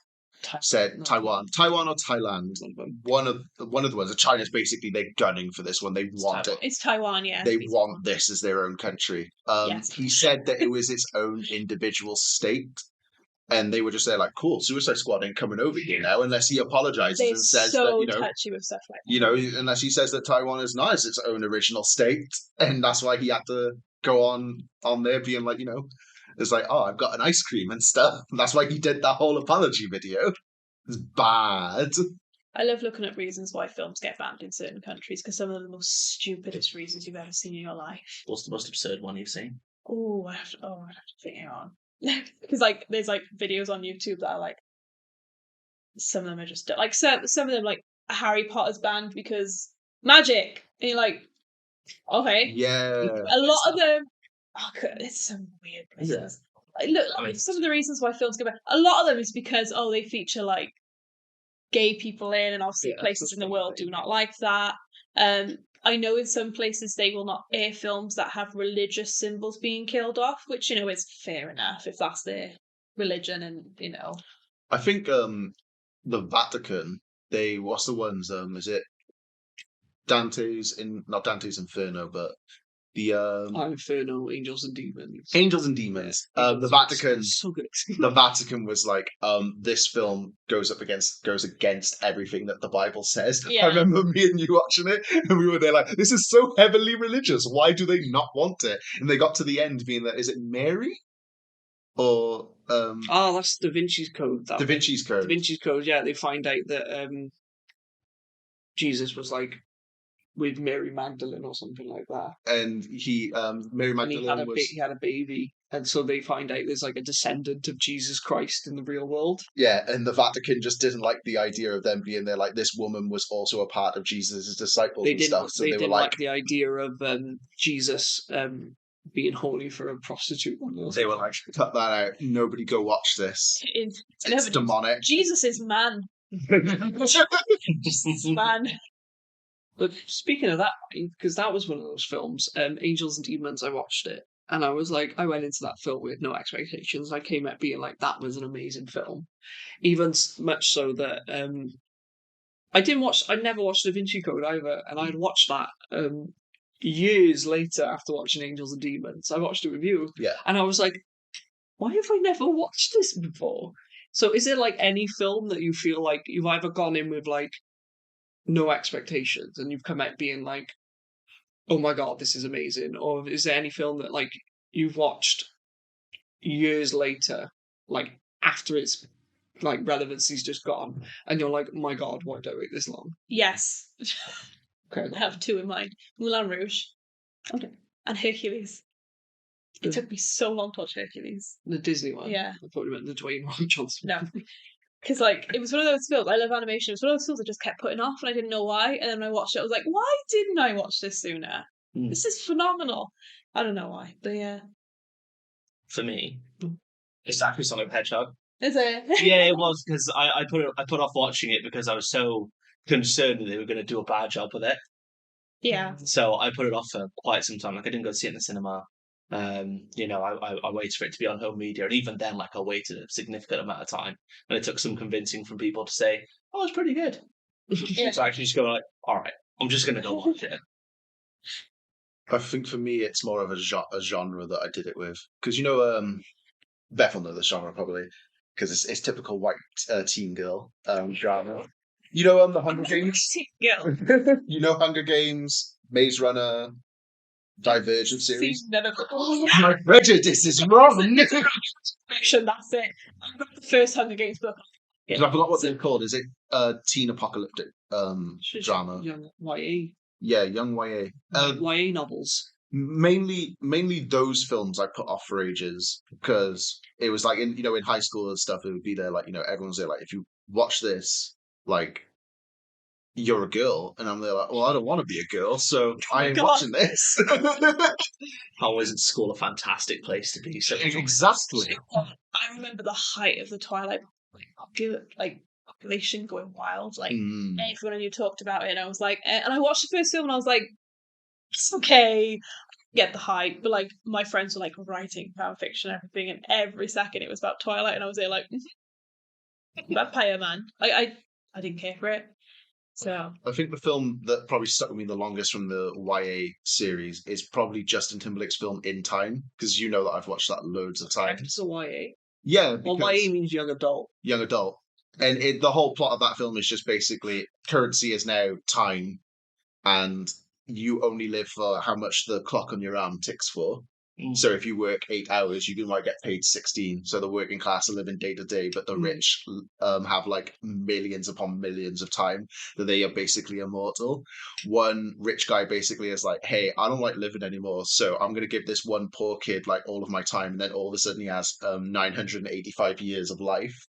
said No. Taiwan or Thailand. One of the ones. China's basically, they're gunning for this one. They want it. It's Taiwan, yeah. They want this as their own country. Yes. He said that it was its own individual state. And they were just there like, cool, Suicide Squad ain't coming over here now unless he apologizes They're and says so that, touchy with stuff like that. unless he says that Taiwan is not its own original state. And that's why he had to go on there being like, it's like, oh, I've got an ice cream and stuff. That's why he did that whole apology video. It's bad. I love looking at reasons why films get banned in certain countries because some of the most stupidest reasons you've ever seen in your life. What's the most absurd one you've seen? I'd have to think on. Because like there's like videos on YouTube that are like, some of them are just like some of them like Harry Potter's banned because magic, and you're like, okay, Yeah. a lot of them. Oh, it's some weird places. Like, look, some of the reasons why films get banned. A lot of them is because they feature like gay people in, and obviously places in the world do not like that. I know in some places they will not air films that have religious symbols being killed off, which is fair enough if that's their religion, and I think the Vatican, what's the ones? Is it not Dante's Inferno, but the Inferno, Angels and Demons. Angels and Demons. The Vatican. So good. The Vatican was like, this film goes against everything that the Bible says. Yeah. I remember me and you watching it, and we were there like, this is so heavily religious. Why do they not want it? And they got to the end being that, is it Mary? Or that's Da Vinci's Code. Da Vinci's Code. Da Vinci's Code, yeah, they find out that Jesus was like with Mary Magdalene or something like that. And Mary Magdalene he had a baby. And so they find out there's like a descendant of Jesus Christ in the real world. Yeah, and the Vatican just didn't like the idea of them being there. Like, this woman was also a part of Jesus' disciples and stuff. So they didn't were like the idea of Jesus being holy for a prostitute. They were like, cut that out. Nobody go watch this. It's demonic. Jesus is man. Man. But speaking of that, because that was one of those films, Angels and Demons, I watched it. And I was like, I went into that film with no expectations. I came out being like, that was an amazing film. Even much so that I never watched Da Vinci Code either. And I'd watched that years later after watching Angels and Demons. I watched it with you. Yeah. And I was like, why have I never watched this before? So is there like any film that you feel like you've either gone in with like no expectations and you've come out being like, oh my god, this is amazing? Or is there any film that like you've watched years later, like after its like relevancy's just gone, and you're like, my god, why did I wait this long? Yes. Okay, I have two in mind. Moulin Rouge. Okay. And Hercules. It took me so long to watch Hercules. the Disney one. Yeah. I thought you meant the Dwayne Rock Johnson. No. Because, like, it was one of those films. I love animation. It was one of those films I just kept putting off and I didn't know why. And then when I watched it, I was like, why didn't I watch this sooner? This is phenomenal. I don't know why, but yeah. For me, it's actually Sonic the Hedgehog. Is it? Yeah, it was because I put off watching it because I was so concerned that they were going to do a bad job with it. Yeah. So I put it off for quite some time. Like I didn't go see it in the cinema. I waited for it to be on home media, and even then, like I waited a significant amount of time, and it took some convincing from people to say, "Oh, it's pretty good." Yeah. So I actually just go like, "All right, I'm just gonna go watch it." I think for me, it's more of a genre that I did it with. Because, Beth will know this genre probably, because it's typical white teen girl genre. The Hunger Games? Girl. Hunger Games, Maze Runner, Divergent series? None of it. My prejudice is wrong! Fiction, that's it. I got the first Hunger Games book. I forgot what they're called. Is it teen apocalyptic drama? Young YA. Yeah, young YA. YA novels. Mainly those films I put off for ages because it was like in high school and stuff. It would be there like everyone's there like if you watch this like you're a girl, and I'm there like, well, I don't want to be a girl, so I ain't watching this. How isn't school a fantastic place to be? So Exactly. I remember the height of the Twilight population going wild. Like everyone I knew talked about it, and I was like, and I watched the first film, and I was like, it's okay. Get the hype, but like my friends were like writing fan fiction and everything, and every second it was about Twilight, and I was there like, vampire man. I didn't care for it. So I think the film that probably stuck with me the longest from the YA series is probably Justin Timberlake's film In Time, because that I've watched that loads of times. It's a YA. Yeah, well, YA means young adult. Young adult, and the whole plot of that film is just basically currency is now time, and you only live for how much the clock on your arm ticks for. So if you work 8 hours, you might get paid 16. So the working class are living day to day, but the rich have like millions upon millions of time that they are basically immortal. One rich guy basically is like, hey, I don't like living anymore, so I'm going to give this one poor kid like all of my time. And then all of a sudden he has 985 years of life.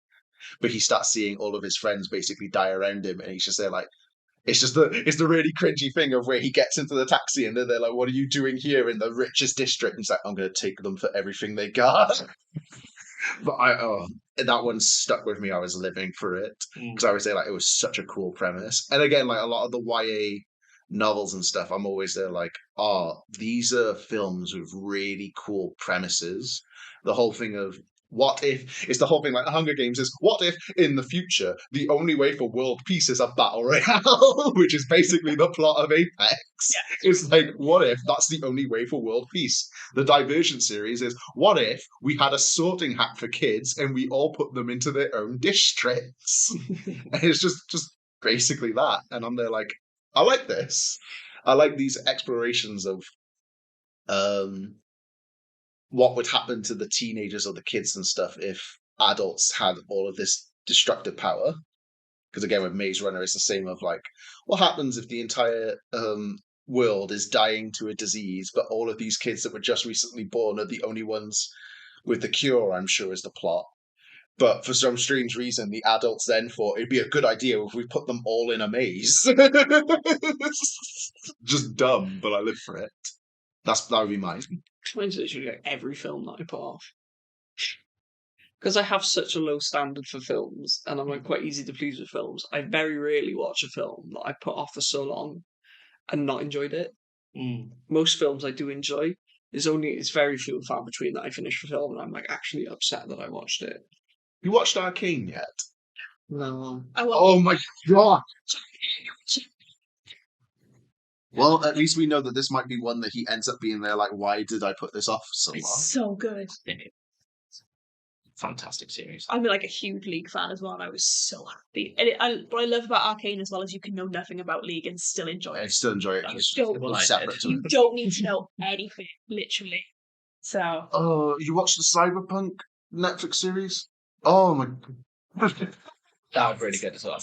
But he starts seeing all of his friends basically die around him, and he's just there like, it's the really cringy thing of where he gets into the taxi and they're like, what are you doing here in the richest district? And he's like, I'm going to take them for everything they got. But that one stuck with me. I was living for it because I was there like, it was such a cool premise. And again, like a lot of the YA novels and stuff, I'm always there like, these are films with really cool premises. The whole thing of what if it's the whole thing like the Hunger Games is what if in the future the only way for world peace is a battle royale, which is basically the plot of Apex. Yeah. It's like, what if that's the only way for world peace? The Divergent series is what if we had a sorting hat for kids and we all put them into their own districts? And it's just basically that. And I'm there like, I like this. I like these explorations of what would happen to the teenagers or the kids and stuff if adults had all of this destructive power. Because again, with Maze Runner, it's the same of like, what happens if the entire world is dying to a disease, but all of these kids that were just recently born are the only ones with the cure, I'm sure is the plot. But for some strange reason, the adults then thought it'd be a good idea if we put them all in a maze. Just dumb, but I live for it. That would be mine. Mine's literally like every film that I put off. Because I have such a low standard for films, and I'm like quite easy to please with films. I very rarely watch a film that I put off for so long and not enjoyed it. Most films I do enjoy. It's very few and far between that I finish a film and I'm like actually upset that I watched it. You watched Arcane yet? No. Oh my god! Well, at least we know that this might be one that he ends up being there like, why did I put this off so long? It's so good. fantastic series. I'm like a huge League fan as well, and I was so happy. And what I love about Arcane as well is you can know nothing about League and still enjoy I it. still enjoy it. You It's don't, Well, I separate did. to you it. don't need to know anything, literally. So Oh, you watched the Cyberpunk Netflix series? Oh my god. That was really good as well.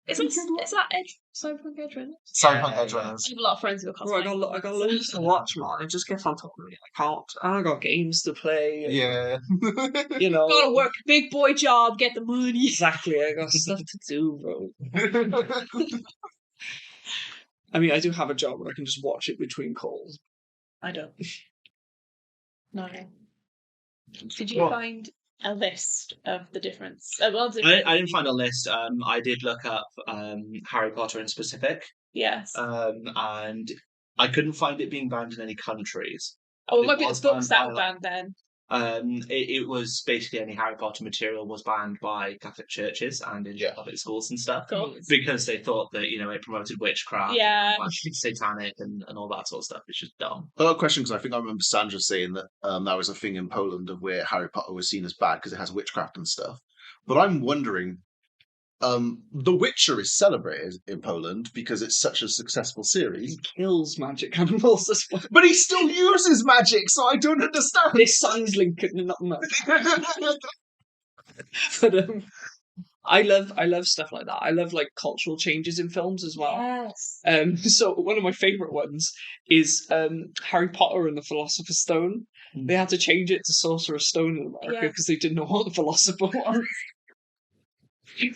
is that Edge Cyberpunk Edge Runners? Cyberpunk Yeah, Edge yeah. Runners. I have a lot of friends who are Bro, cosplaying. I got loads to watch, man. I just get on top of it. I can't. And I got games to play. And, Yeah. You know. Gotta work, big boy job, get the money. Exactly. I got stuff to do, bro. I mean, I do have a job where I can just watch it between calls. I don't. No. Did you What? find a list of the difference? Well, I didn't find a list. I did look up Harry Potter in specific, yes. and I couldn't find it being banned in any countries. Oh, it it might be the was books that banned were by- banned then. It was basically any Harry Potter material was banned by Catholic churches and in Yeah. public schools and stuff Cool. because they thought that it promoted witchcraft, Yeah. satanic and all that sort of stuff. It's just dumb. I got a question because I think I remember Sandra saying that there was a thing in Poland of where Harry Potter was seen as bad because it has witchcraft and stuff. But I'm wondering, The Witcher is celebrated in Poland because it's such a successful series, Kills magic animals as well. but he still uses magic, so I don't understand. This signs Lincoln and not much. But I love stuff like that. I love like cultural changes in films as well. Yes. So one of my favourite ones is Harry Potter and the Philosopher's Stone. They had to change it to Sorcerer's Stone in America Yeah. because they didn't know what the Philosopher was.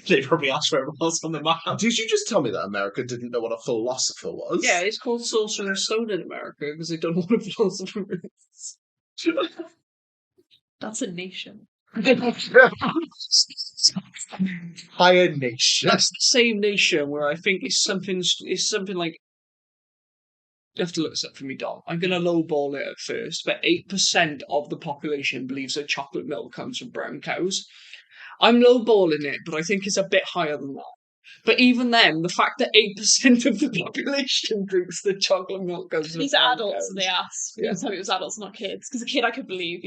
They probably asked where it was on the map. Did you just tell me that America didn't know what a philosopher was? Yeah, it's called Sorcerer's Stone in America because they don't know what a philosopher is. That's a nation. Higher nation. That's the same nation where I think it's something like. You have to look this up for me, Dom. I'm going to lowball it at first, but 8% of the population believes that chocolate milk comes from brown cows. I'm lowballing it, but I think it's a bit higher than that. But even then, the fact that 8% of the population drinks the chocolate milk comes from These are brown adults, cows. they asked. Yeah. You tell me it was adults, not kids. Because a kid I could believe,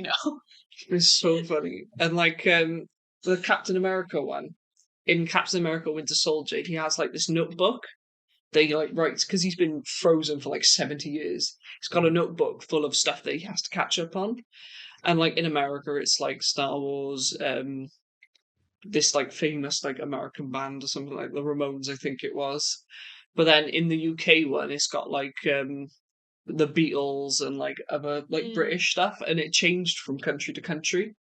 It's so funny. And like the Captain America one, in Captain America Winter Soldier, he has like this notebook that he like writes because he's been frozen for like 70 years. He's got a notebook full of stuff that he has to catch up on. And like in America, it's like Star Wars, this like famous like American band or something like the Ramones, I think it was. But then in the UK one, it's got like the Beatles and like other like British stuff, and it changed from country to country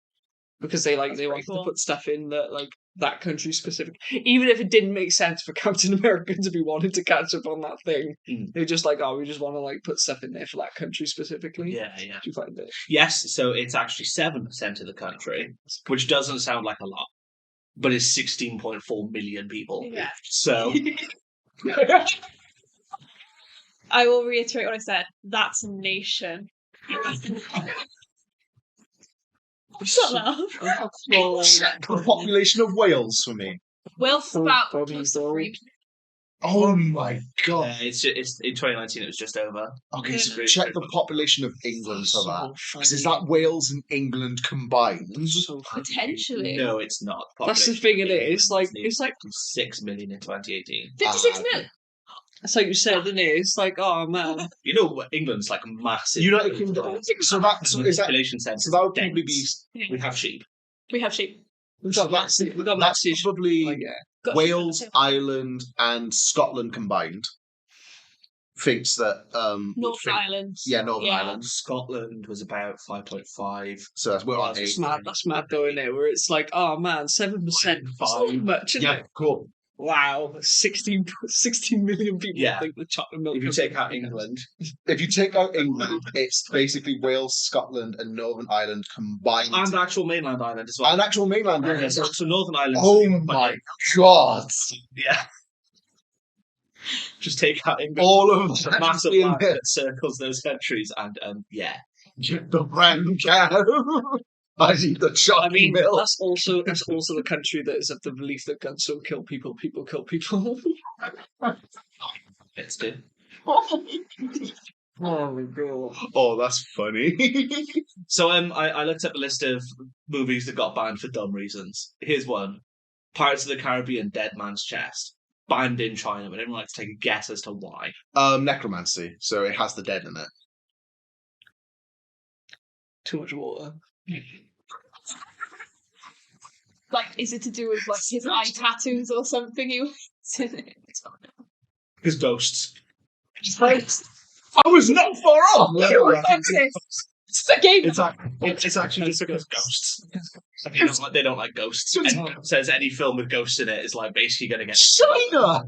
because they That's wanted pretty cool. to put stuff in that like that country specific, even if it didn't make sense for Captain America to be wanting to catch up on that thing. They're just like, oh, we just want to like put stuff in there for that country specifically. Yeah. Do you find it? Yes, so it's actually 7% of the country, which doesn't sound like a lot, but it's 16.4 million people. Yeah. So I will reiterate what I said. That's a nation. Shut up. The population of Wales for me. Wales is about Bobby close to Dole. 3 Oh my god. it's in 2019 it was just over. Okay, so Yeah. check the population of England for that. Because is that Wales and England combined? So funny. Potentially. No, it's not. That's the Population thing, of it is. England It's like 6 million in 2018. 56 million. it's like you said, isn't it? It's like, oh man, You know, England's like a massive. United Kingdom. So that so is that population centre. so that would probably be We have sheep. We have sheep. we've got that's probably like, yeah. Got Wales, sheep. Ireland, and Scotland combined. Thinks that Northern Ireland. Yeah, Northern Yeah. Ireland. Scotland was about 5.5. So we're on That's 8. mad. That's mad though, isn't it? Where it's like, oh man, 7%. So much, isn't Yeah, it? cool. Wow, 16 million people Yeah. think the chocolate milk. If you is- take out England, If you take out England, it's basically Wales, Scotland, and Northern Ireland combined. and actual mainland island as well. And actual mainland. Yeah, so Northern Ireland. Oh my god. Yeah. Just take out England. All of It's a that massive in map there. that circles those countries, and yeah. The brand cow. I need the I chocolate mean, milk. that's also the country that is of the belief that guns don't kill people, people kill people. It's good. Oh my god. Oh, that's funny. So I looked up a list of movies that got banned for dumb reasons. Here's one: Pirates of the Caribbean, Dead Man's Chest, banned in China. But anyone like to take a guess as to why? Necromancy, so it has the dead in it. Too much water. Like, is it to do with like his eye tattoos or something? He was in it. Because ghosts. I was not far off. It's a game. It's actually just because ghosts. They don't like ghosts. And says any film with ghosts in it is like basically going to get China.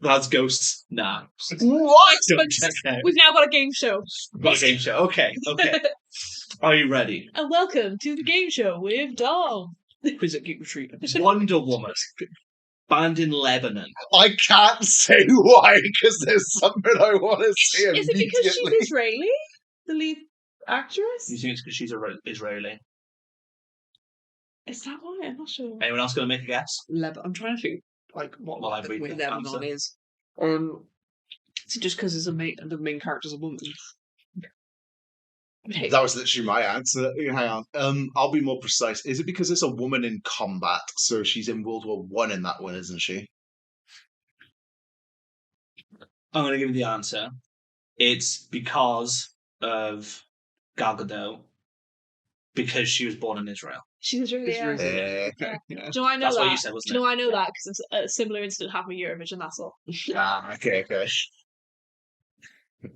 That's ghosts. Nah. What? Don't check out. We've now got a game show. Got a game show. Okay. Are you ready? And welcome to the game show with Dom. Quiz at Geek Retreat. Wonder Woman. Banned in Lebanon. I can't say why because there's something I want to say Is it immediately. because she's Israeli? The lead actress? You think it's because she's Israeli? Is that why? I'm not sure. Anyone else going to make a guess? I'm trying to think like what Well, I read where the Lebanon answer. is. Is it just because the main character's a woman? That was literally my answer. Hang on. I'll be more precise. Is it because it's a woman in combat? So she's in World War One in that one, isn't she? I'm going to give you the answer. It's because of Gal Gadot. Because she was born in Israel. She's Israeli. Yeah. Yeah. Do you know I know That's that? what you said, Do wasn't you know it? I know that because a similar incident happened with Eurovision. That's all. Okay.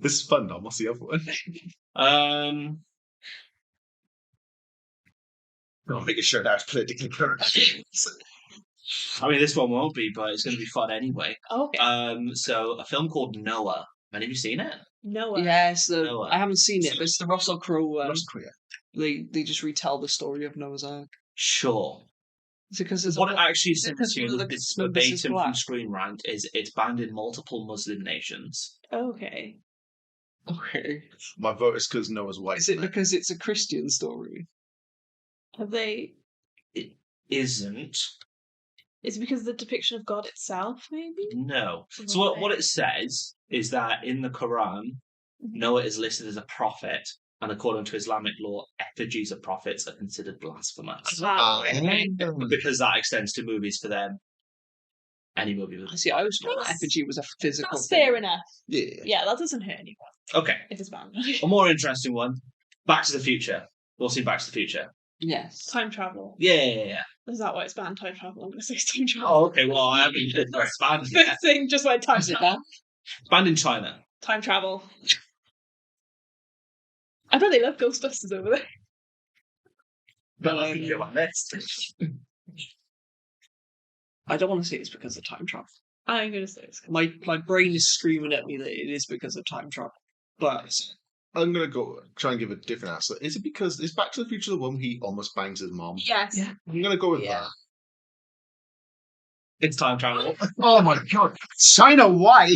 This is fun, Dom. What's the other one? Um, I'm making sure that's politically correct. I mean, this one won't be, but it's going to be fun anyway. Okay. So a film called Noah. Have you seen it? Noah. Yes, Noah. I haven't seen it, but it's the Russell Crowe. That's clear. They just retell the story of Noah's Ark. Sure. Is it because there's What it a actually is it says because here, one of the it's members is verbatim from black? Screen Rant, is it's banned in multiple Muslim nations. Okay. Okay. My vote is because Noah's white. Is it because it's a Christian story? Have they? It isn't. Is it because of the depiction of God itself? Maybe. No. So what it says is that in the Quran, Noah is listed as a prophet, and according to Islamic law, effigies of prophets are considered blasphemous. But because that extends to movies for them, any movie with I see. I always thought effigy was a physical. That's thing. fair enough. Yeah. Yeah, that doesn't hurt anyone Okay. if it's banned. A more interesting one, Back to the Future. We'll see Back to the Future. Yes. Time travel. Yeah. Is that why it's banned? Time travel. I'm going to say it's time travel. Oh, okay. Well, I haven't been very banned. The thing just like time Is it travel. that? Banned in China. Time travel. I bet they love Ghostbusters over there. But I think you're on this. I don't want to say it's because of time travel. I'm going to say it's My brain is screaming at me that it is because of time travel. But I'm gonna go try and give a different answer. Is it because is Back to the Future the one he almost bangs his mom? yes. Yeah. I'm gonna go with Yeah. that. It's time travel. Oh my god, China white.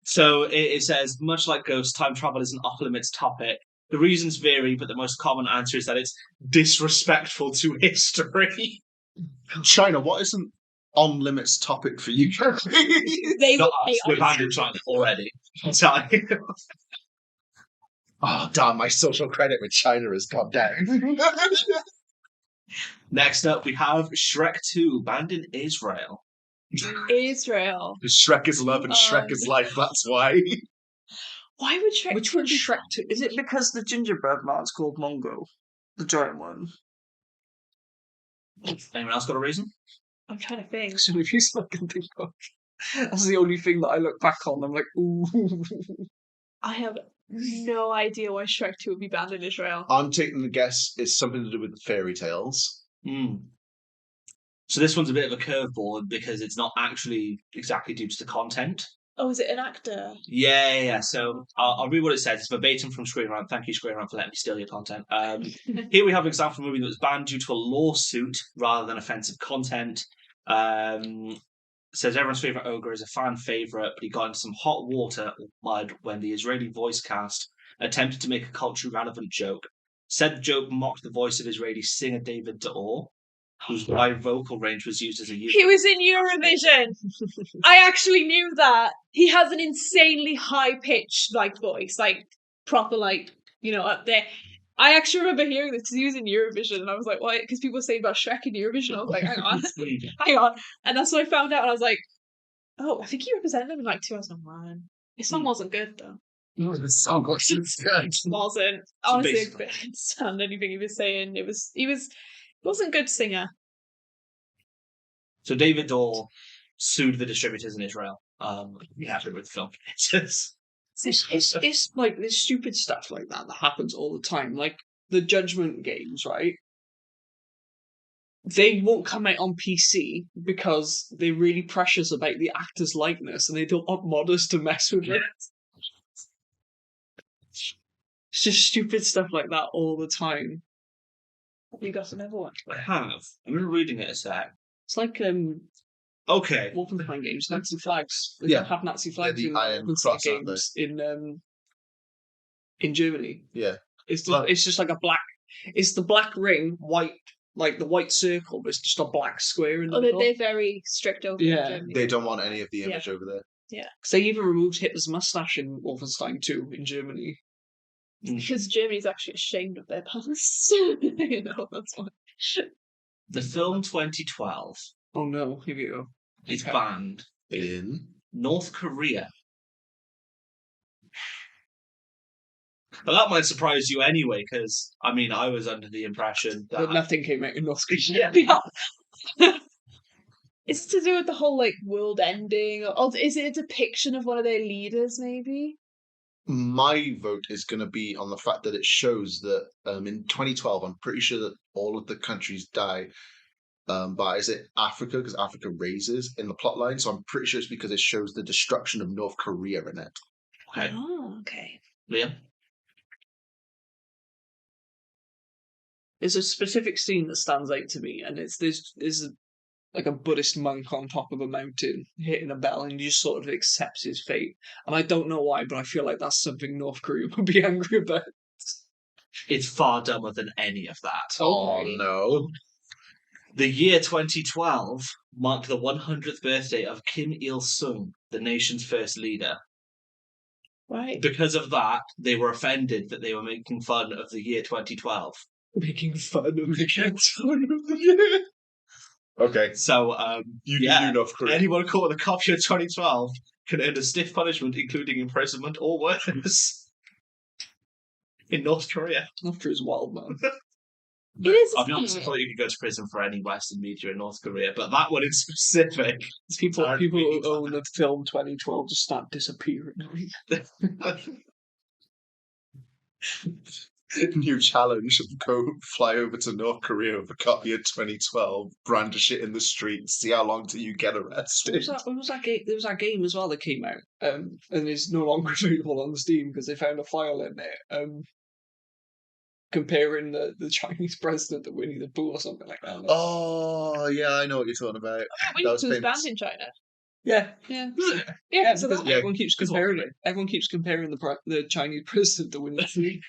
So it says, much like ghosts, time travel is an off-limits topic. The reasons vary, but the most common answer is that it's disrespectful to history. China, what isn't on limits topic for you? They Not they us. We're are- banned in China already. So- Oh damn, my social credit with China has gone down. Next up, we have Shrek 2, banned in Israel. Israel. Shrek is love and Shrek is life, that's why. Why would Shrek? which one's Shrek 2? Is it because the gingerbread man's called Mongo? The giant one? Anyone else got a reason? I'm trying to think. So if you I can think of. That's the only thing that I look back on. I'm like, ooh. I have no idea why Shrek 2 would be banned in Israel. I'm taking the guess it's something to do with the fairy tales. So this one's a bit of a curveball because it's not actually exactly due to the content. Oh, is it an actor? Yeah. So I'll read what it says. It's verbatim from Screen Rant. Thank you, Screen Rant, for letting me steal your content. Here we have an example of a movie that was banned due to a lawsuit rather than offensive content. Says everyone's favourite ogre is a fan favourite, but he got into some hot water or mud when the Israeli voice cast attempted to make a culturally relevant joke. Said the joke mocked the voice of Israeli singer David D'Or. whose wide vocal range was used as a He was in Eurovision. I actually knew that. He has an insanely high pitched like voice, like proper like up there. I actually remember hearing this because he was in Eurovision, and I was like, "Why?" Because people were saying about Shrek in Eurovision. I was like, "Hang on, hang on," and that's when I found out. And I was like, "Oh, I think he represented him in like 2001." His song wasn't good though. No, the song wasn't good. Wasn't honestly. I basically- couldn't stand anything he was saying. He wasn't a good singer. So David Dahl sued the distributors in Israel. He had with film creators. It's like there's stupid stuff like that happens all the time. Like the Judgment games, right? They won't come out on PC because they're really precious about the actor's likeness and they don't want modders to mess with it. It's just stupid stuff like that all the time. You got another one. I have. I'm reading it a sec. It's like Okay. Wolfenstein games, Nazi flags. They Yeah. don't have Nazi flags the in Iron Wolfenstein Cross, aren't games in Germany. Yeah. It's just like a black. It's the black ring, white, like the white circle, but it's just a black square in the Oh, middle. they're very strict over Yeah. in Germany. They don't want any of the image over there. Because they even removed Hitler's mustache in Wolfenstein 2 in Germany. Because Germany's actually ashamed of their past. That's why. The film 2012 Oh no, here we go. is banned In North Korea. But that might surprise you anyway, because I mean, I was under the impression But that nothing came out in North Korea. It's to do with the whole like world ending, or is it a depiction of one of their leaders? Maybe. my vote is going to be on the fact that it shows that in 2012, I'm pretty sure that all of the countries die. But is it Africa? Because Africa raises in the plot line, so I'm pretty sure it's because it shows the destruction of North Korea in it. okay, Oh, okay. Liam. There's a specific scene that stands out to me, and there's like a Buddhist monk on top of a mountain hitting a bell, and he just sort of accepts his fate. And I don't know why, but I feel like that's something North Korea would be angry about. It's far dumber than any of that. Oh Okay. no! The year 2012 marked the 100th birthday of Kim Il Sung, the nation's first leader. Right. Because of that, they were offended that they were making fun of the year 2012. Making fun of the kids. Okay, So, you yeah, do North Korea. anyone caught with a copy of 2012 can earn a stiff punishment, including imprisonment or worse. In North Korea. North Korea's wild, man. It is. I'll be honest, I thought you could go to prison for any Western media in North Korea, but that one in specific. People Darn who me. own the film 2012 just start disappearing. New challenge: go fly over to North Korea with a copy of 2012, brandish it in the street, see how long till you get arrested. What was that game? There was that game as well that came out, and is no longer available on Steam because they found a file in there, comparing the Chinese president to Winnie the Pooh or something like that. Oh yeah, I know what you're talking about. Winnie was the Pooh's famous. banned in China. Yeah, Yeah. yeah, So because that, everyone keeps Good comparing one. it. Everyone keeps comparing the Chinese president to Winnie the Pooh.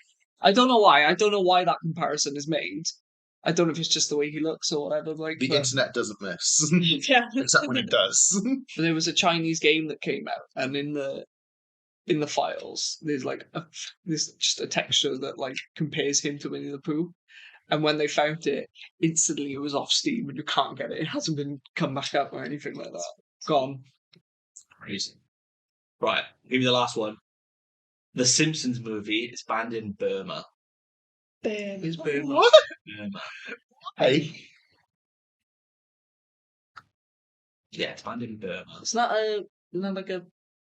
I don't know why. I don't know why that comparison is made. I don't know if it's just the way he looks or whatever. Like, The but internet doesn't miss, yeah. except when it does. there was a Chinese game that came out, and in the files, there's just a texture that like compares him to Winnie the Pooh. And when they found it, instantly it was off Steam, and you can't get it. It hasn't been come back up or anything like that. Gone. Crazy. Right, I'll give you the last one. The Simpsons movie is banned in Burma. Is Burma. What? Burma. Hey, Yeah, it's banned in Burma. Isn't that like a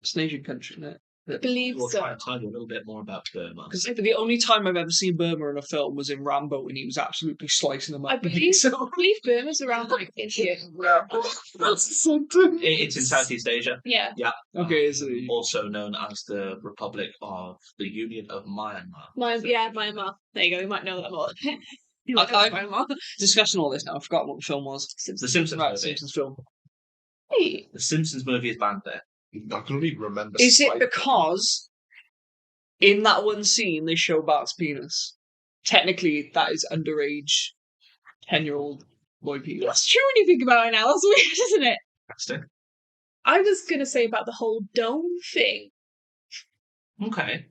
it's an Asian country, isn't it? I believe We'll so. try and tell you a little bit more about Burma. Because the only time I've ever seen Burma in a film was in Rambo, and he was absolutely slicing them up. I believe So Burma's around like India. that's something. It's in Southeast Asia. Yeah. okay, so Also known as the Republic of the Union of Myanmar. Myanmar. There you go. You might know that more. You might know I- Myanmar. discussing all this now. I forgot what the film was. The Simpsons Right, movie. Simpsons film. Hey. The Simpsons movie is banned there. I can only remember. Is it slightly. because in that one scene they show Bart's penis? Technically, that is underage 10-year-old Boy Peter. That's true when you think about it now. That's weird, isn't it? Interesting. I was gonna say about the whole dome thing. Okay.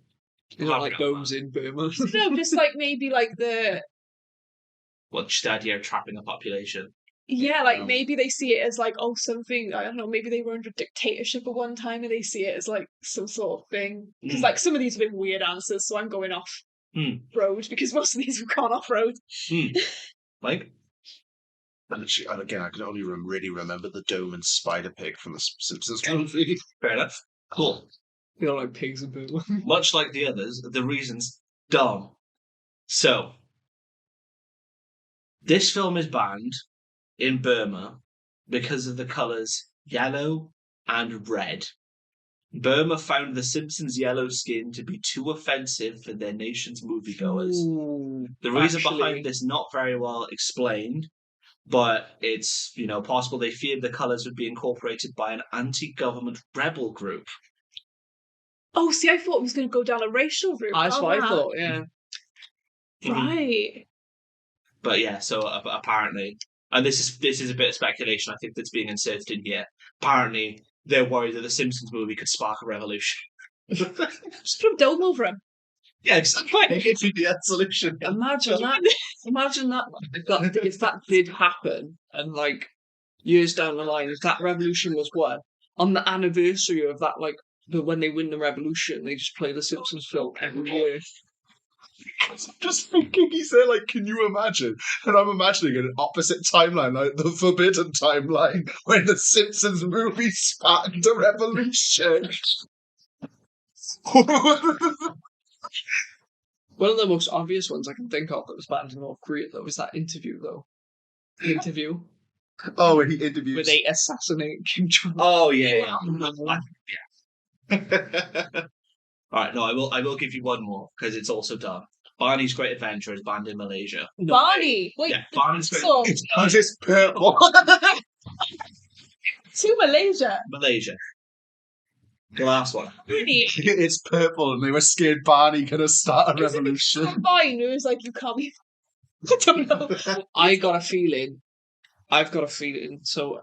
You don't like domes in Burma. No, just like maybe like the Well, just the idea of trapping a population. like maybe they see it as like, oh, something, I don't know, maybe they were under dictatorship at one time and they see it as like some sort of thing. Because like some of these have been weird answers, so I'm going off road because most of these have gone off road. Like? And again, I can only really remember the dome and Spider Pig from the Simpsons movie. Fair enough. Cool. You don't like pigs in Burma. Much like the others, the reason's dumb. So, this film is banned in Burma because of the colours yellow and red. Burma found the Simpsons' yellow skin to be too offensive for their nation's moviegoers. Ooh, The reason behind this not very well explained, but it's, possible they feared the colours would be incorporated by an anti-government rebel group. Oh, see, I thought it was going to go down a racial route. That's what I thought, yeah. Right. But yeah, so apparently, and this is a bit of speculation, I think, that's being inserted in here. Apparently, they're worried that the Simpsons movie could spark a revolution. Just put a dome over him. Yeah, exactly. It's the solution. Imagine that. Imagine that. If that did happen, and like years down the line, if that revolution was won on the anniversary of that, like when they win the revolution, they just play the Simpsons film every year. Just thinking, he said, like, can you imagine? And I'm imagining an opposite timeline, like the forbidden timeline, when the Simpsons movie sparked a revolution. One of the most obvious ones I can think of that was banned in North Korea, though, was that interview, though. The interview. Oh, when he interviews. Where they assassinate Kim Jong-un. Oh, yeah. Alright, no, I will give you one more, because it's also done. Barney's Great Adventure is banned in Malaysia. Barney! Wait, Yeah, Barney's Great so, Because it's purple. to Malaysia. Malaysia. The last one. Really? It's purple, and they were scared Barney gonna start a revolution. Fine, it was like, you can't be. I don't know. I've got a feeling. So,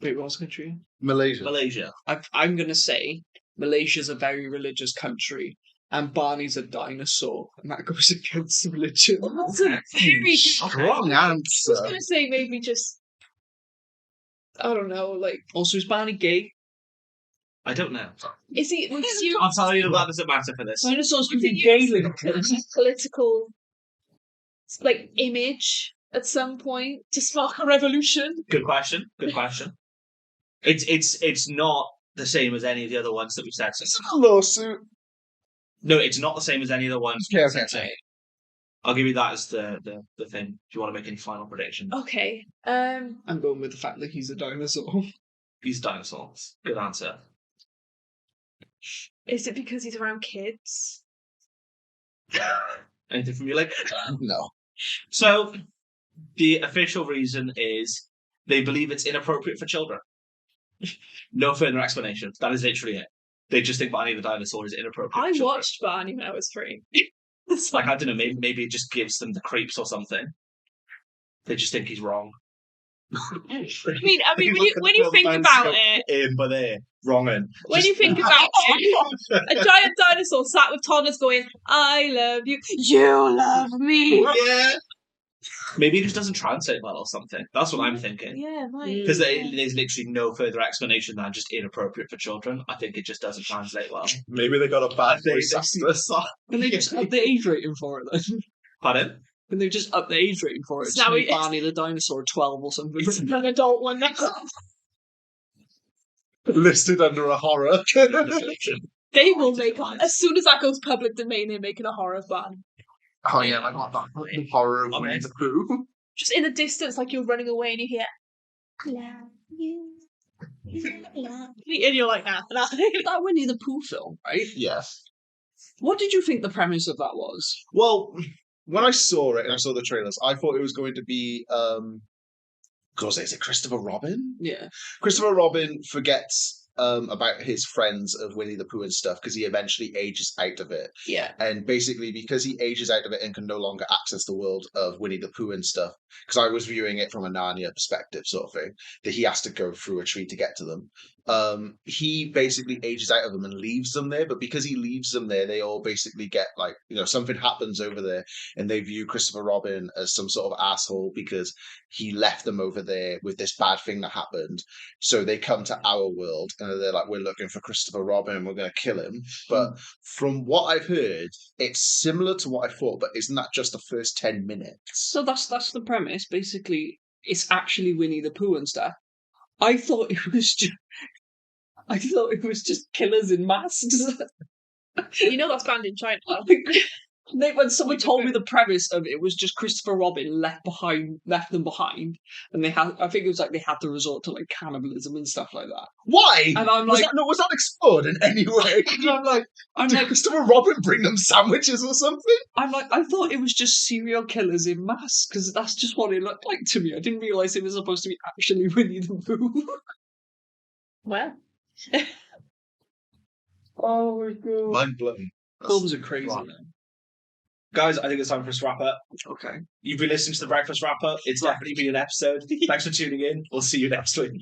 wait, what was the country? Malaysia. I'm going to say Malaysia's a very religious country, and Barney's a dinosaur, and that goes against religion. That's a very Strong I answer. was going to say maybe just, I don't know, like, Also, is Barney gay? I don't know. is he, was you, I'll tell you that doesn't matter for this. Dinosaurs can was it be gay, used political, like, image at some point to spark a revolution? Good question. It's not the same as any of the other ones that we've said. It's a lawsuit. No, it's not the same as any of the ones Okay, we've okay. said. I'll give you that as the thing. Do you want to make any final predictions? Okay, I'm going with the fact that he's a dinosaur. He's dinosaurs. Good answer. is it because he's around kids? Anything from you, like? No. So, the official reason is they believe it's inappropriate for children. No further explanation. That is literally it. They just think Barney the dinosaur is inappropriate. I for children. watched Barney when I was 3. It's like, I don't know, maybe it just gives them the creeps or something. They just think he's wrong. I mean, when you think about it, In, but they're wrong in. when you think about it, a giant dinosaur sat with toddlers going, "I love you, you love me." Yeah. Maybe it just doesn't translate well or something. That's what I'm thinking. Yeah, right. Because there's literally no further explanation than just inappropriate for children. I think it just doesn't translate well. Maybe they got a bad voice actor. Can they just up the age rating for it then? Pardon? Can they just up the age rating for it? So Just now make it's- Barney the dinosaur 12 or something. It's an adult one now. Listed under a horror. They will make as soon as that goes public domain, they're making a horror ban. Oh yeah, like what the horror of Winnie the Pooh. Just in the distance, like you're running away and you hear, "I love you, you love me," and you're like, nah. That Winnie the Pooh film, right? Yes. What did you think the premise of that was? Well, when I saw it and I saw the trailers, I thought it was going to be is it Christopher Robin? Yeah. Christopher Robin forgets about his friends of Winnie the Pooh and stuff because he eventually ages out of it. Yeah. And basically, because he ages out of it and can no longer access the world of Winnie the Pooh and stuff, because I was viewing it from a Narnia perspective, sort of thing, that he has to go through a tree to get to them. He basically ages out of them and leaves them there, but because he leaves them there, they all basically get like, something happens over there, and they view Christopher Robin as some sort of asshole because he left them over there with this bad thing that happened. So they come to our world and they're like, we're looking for Christopher Robin, we're going to kill him. But from what I've heard, it's similar to what I thought, but isn't that just the first 10 minutes? So that's the premise. Basically, it's actually Winnie the Pooh and stuff. I thought it was just killers in masks. That's banned in China. When someone told me the premise of it was just Christopher Robin left them behind, and I think it was like they had to resort to like cannibalism and stuff like that. Why? And I'm was like, was that explored in any way? Did Christopher Robin bring them sandwiches or something? I'm like, I thought it was just serial killers in masks because that's just what it looked like to me. I didn't realize it was supposed to be actually Winnie the Pooh. Well. Oh my god. Mind blown. Films are crazy, Right. man. Guys, I think it's time for us to wrap up. Okay. You've been listening to the Breakfast Wrap Up. It's definitely been an episode. Thanks for tuning in. We'll see you next week.